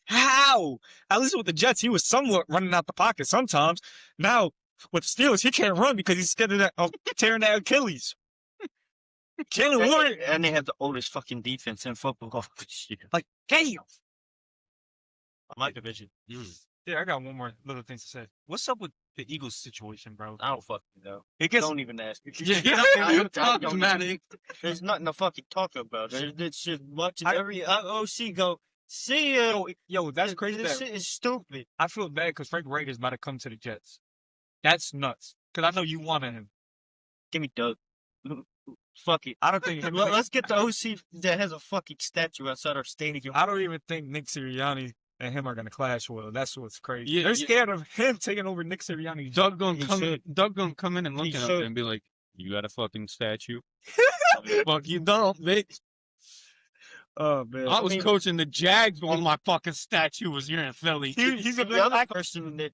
Speaker 2: How? At least with the Jets, he was somewhat running out the pocket sometimes. Now, with the Steelers, he can't run because he's scared of tearing that Achilles. Jalen Warren.
Speaker 4: And they have the oldest fucking defense in football.
Speaker 2: Like, damn. My division. Yeah, I got one more little thing to say. What's up with the Eagles situation, bro?
Speaker 4: I don't fucking know.
Speaker 2: It gets
Speaker 4: Don't even ask.
Speaker 3: Yeah.
Speaker 4: There's nothing to fucking talk about. It's just watching every OC go, see ya.
Speaker 2: yo, that's crazy.
Speaker 4: This
Speaker 2: That
Speaker 4: shit is stupid.
Speaker 2: I feel bad because Frank Reich is about to come to the Jets. That's nuts. Because I know you wanted him.
Speaker 4: Give me Doug. Fuck it.
Speaker 2: I don't think him.
Speaker 4: Let's get the OC that has a fucking statue outside our stadium.
Speaker 2: I don't even think Nick Sirianni and him are going to clash well. That's what's crazy.
Speaker 3: Yeah,
Speaker 2: They're scared of him taking over Nick Sirianni's job.
Speaker 3: Doug gonna come in and look
Speaker 4: He
Speaker 3: at him
Speaker 4: should.
Speaker 3: and be like, "You got a fucking statue? Fuck you don't, bitch."
Speaker 2: Oh, man.
Speaker 3: I was coaching the Jags when my fucking statue was here in Philly.
Speaker 2: He's a
Speaker 4: The other
Speaker 2: black
Speaker 4: person that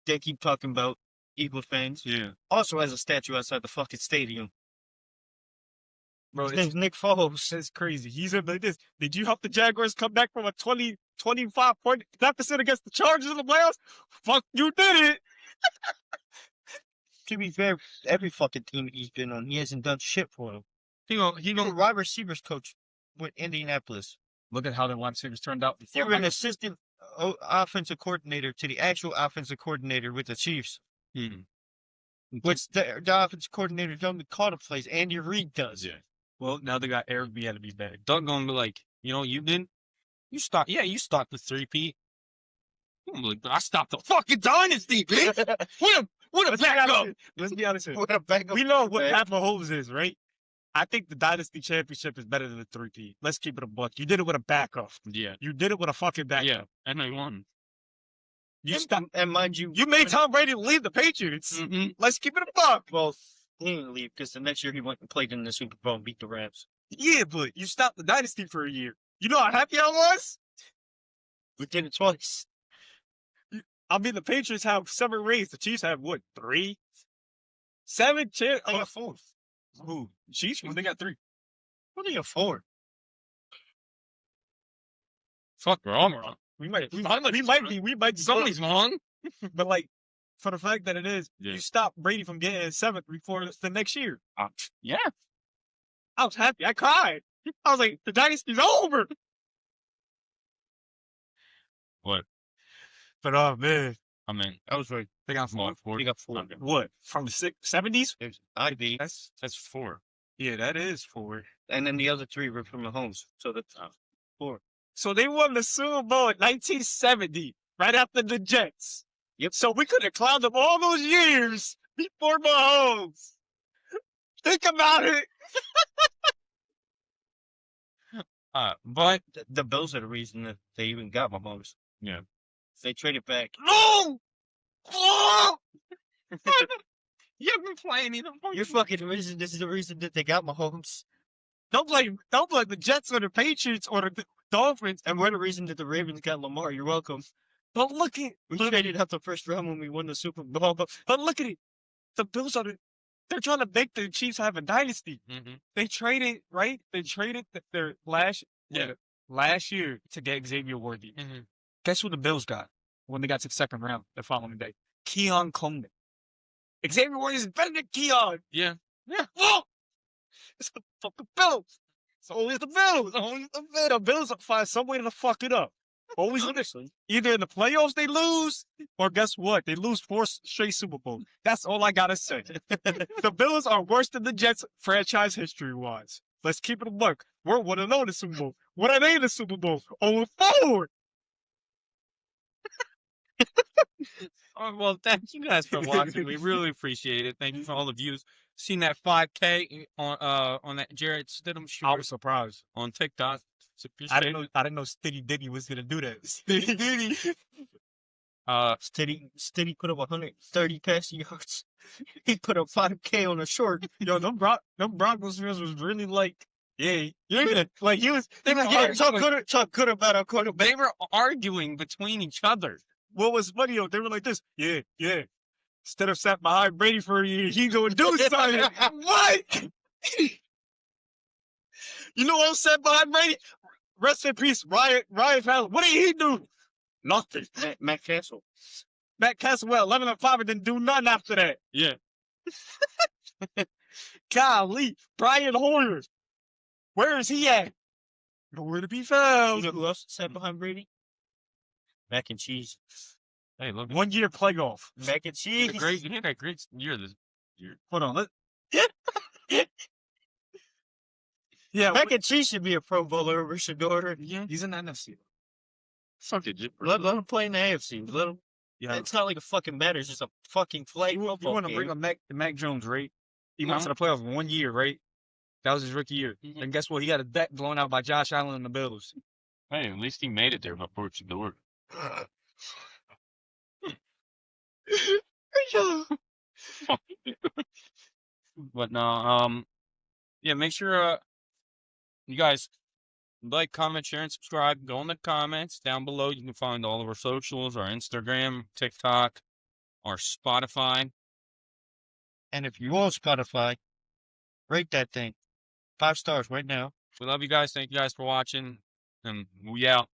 Speaker 4: they keep talking about, Eagles fans,
Speaker 3: Yeah.
Speaker 4: also has a statue outside the fucking stadium.
Speaker 2: bro.
Speaker 4: His name's Nick Foles.
Speaker 2: It's crazy. He's in like this. Did you help the Jaguars come back from a 25 point deficit against the Chargers in the playoffs? Fuck, you did it.
Speaker 4: To be fair, every fucking team he's been on, he hasn't done shit for them.
Speaker 3: He
Speaker 4: The
Speaker 3: gonna
Speaker 4: wide receivers coach with Indianapolis.
Speaker 2: Look at how the wide receivers turned out.
Speaker 4: They were an assistant offensive coordinator to the actual offensive coordinator with the Chiefs. Which the offensive coordinator don't call the plays. Andy Reid does.
Speaker 3: Yeah.
Speaker 2: Well, now they got Eric B. to be back.
Speaker 3: Doug gonna be like, you know, you didn't. You stopped. Yeah, you stopped the 3P. I'm like, but I stopped the fucking dynasty, bitch. What a backup.
Speaker 2: Let's be honest here.
Speaker 4: What a backup.
Speaker 2: We know what
Speaker 4: man.
Speaker 2: Pat Mahomes is, right? I think the Dynasty Championship is better than the 3P. Let's keep it a buck. You did it with a backup.
Speaker 3: Yeah.
Speaker 2: You did it with a fucking backup.
Speaker 3: Yeah. And they won.
Speaker 4: And mind you,
Speaker 2: You made Tom Brady leave the Patriots.
Speaker 3: Mm-hmm.
Speaker 2: Let's keep it a buck.
Speaker 4: well, he didn't leave because the next year he went and played in the Super Bowl and beat the Rams.
Speaker 2: Yeah, but you stopped the Dynasty for a year. You know how happy I was?
Speaker 4: We did it twice.
Speaker 2: I mean, the Patriots have 7 rings. The Chiefs have, what, 3? 7 chips.
Speaker 4: I got 4.
Speaker 2: Who? Chiefs? They got 3.
Speaker 4: What are you 4?
Speaker 3: Fuck, bro. I'm wrong.
Speaker 2: We might be.
Speaker 3: Somebody's wrong.
Speaker 2: But, like, for the fact that it is,
Speaker 3: Yeah.
Speaker 2: you stopped Brady from getting 7th before the next year.
Speaker 3: Yeah.
Speaker 2: I was happy. I cried. I was like, the Dynasty's over.
Speaker 3: What?
Speaker 2: But, oh, man.
Speaker 3: I mean,
Speaker 4: I was right.
Speaker 2: They got 4.
Speaker 3: Four.
Speaker 4: You got 4.
Speaker 3: Okay.
Speaker 2: What? From the 70s?
Speaker 4: IB.
Speaker 2: That's
Speaker 3: 4.
Speaker 2: yeah, that is 4.
Speaker 4: And then the other 3 were from Mahomes. So that's
Speaker 1: before.
Speaker 2: So they won the Super Bowl in 1970, right after the Jets.
Speaker 1: Yep.
Speaker 2: So we could have clowned them all those years before Mahomes. Think about it.
Speaker 3: But
Speaker 1: The Bills are the reason that they even got Mahomes.
Speaker 3: Yeah.
Speaker 1: They traded back.
Speaker 2: No! Oh!
Speaker 3: you haven't been playing either.
Speaker 1: You're fucking the reason. This is the reason that they got Mahomes.
Speaker 2: Don't blame the Jets or the Patriots or the Dolphins.
Speaker 1: And we're the reason that the Ravens got Lamar. You're welcome.
Speaker 2: But look at
Speaker 1: We traded out the first round when we won the Super Bowl.
Speaker 2: but look at it. The Bills they're trying to make the Chiefs have a dynasty.
Speaker 3: Mm-hmm.
Speaker 2: They traded, right? They traded their last year to get Xavier Worthy.
Speaker 3: Mm-hmm.
Speaker 2: Guess who the Bills got when they got to the second round the following day? Keon Coleman. Xavier Worthy is better than Keon.
Speaker 3: Yeah.
Speaker 2: Yeah. Oh! It's the fucking Bills. It's always the Bills. Always the Bills. The Bills find some way to fuck it up. Always
Speaker 1: Honestly.
Speaker 2: either in the playoffs they lose, or guess what? They lose 4 straight Super Bowls. That's all I gotta say. The Bills are worse than the Jets franchise history-wise. Let's keep it a buck. We're 1-0 in the Super Bowl. What are they in the Super Bowl? 0-4.
Speaker 3: Well, thank you guys for watching. We really appreciate it. Thank you for all the views. Seen that 5K on that Jared Stidham
Speaker 2: I
Speaker 3: short
Speaker 2: was surprised.
Speaker 3: on TikTok.
Speaker 2: I didn't know Stiddy Diddy was gonna do that. Stiddy Diddy.
Speaker 1: Steady put up 130 passing yards. He put up 5K on a short.
Speaker 2: Yo, them Broncos fans was really like, yeah. Like he was.
Speaker 1: They were talk good about our quarterback.
Speaker 3: They were arguing between each other.
Speaker 2: What was funny, though, they were like this. Yeah. Instead of sat behind Brady for a year, he go and do something. What? You know what sat behind Brady? Rest in peace, Ryan Fowler. What did he do? Nothing.
Speaker 1: Matt Castle.
Speaker 2: Matt Caswell, 11-5, and didn't do nothing after that.
Speaker 3: Yeah.
Speaker 2: Golly, Brian Hoyer. Where is he at? Nowhere to be
Speaker 1: You
Speaker 2: found.
Speaker 1: know who else sat behind Brady? Mac and cheese.
Speaker 3: Hey, look.
Speaker 2: 1 year playoff.
Speaker 1: Mac and cheese.
Speaker 3: You had a great year this year.
Speaker 2: Hold on. Yeah,
Speaker 1: Mac and cheese should be a Pro Bowler over Shedeur.
Speaker 3: Yeah.
Speaker 2: he's in the NFC.
Speaker 3: Fuck it.
Speaker 1: Let him play in the AFC. Let him.
Speaker 2: Yeah.
Speaker 1: It's not like it fucking matters. It's a fucking flag
Speaker 2: You
Speaker 1: football
Speaker 2: want to
Speaker 1: game.
Speaker 2: bring up Mac Jones, right? He went
Speaker 3: No.
Speaker 2: to the playoffs 1 year, right? That was his rookie year.
Speaker 3: Mhm.
Speaker 2: And guess what? He got a deck blown out by Josh Allen and the Bills.
Speaker 3: Hey, at least he made it there before Shedeur. But no, yeah, make sure you guys like, comment, share, and subscribe. Go in the comments down below. You can find all of our socials, our Instagram, TikTok, our Spotify.
Speaker 1: And if you on Spotify, rate that thing. 5 stars right now.
Speaker 3: We love you guys. Thank you guys for watching. And we out.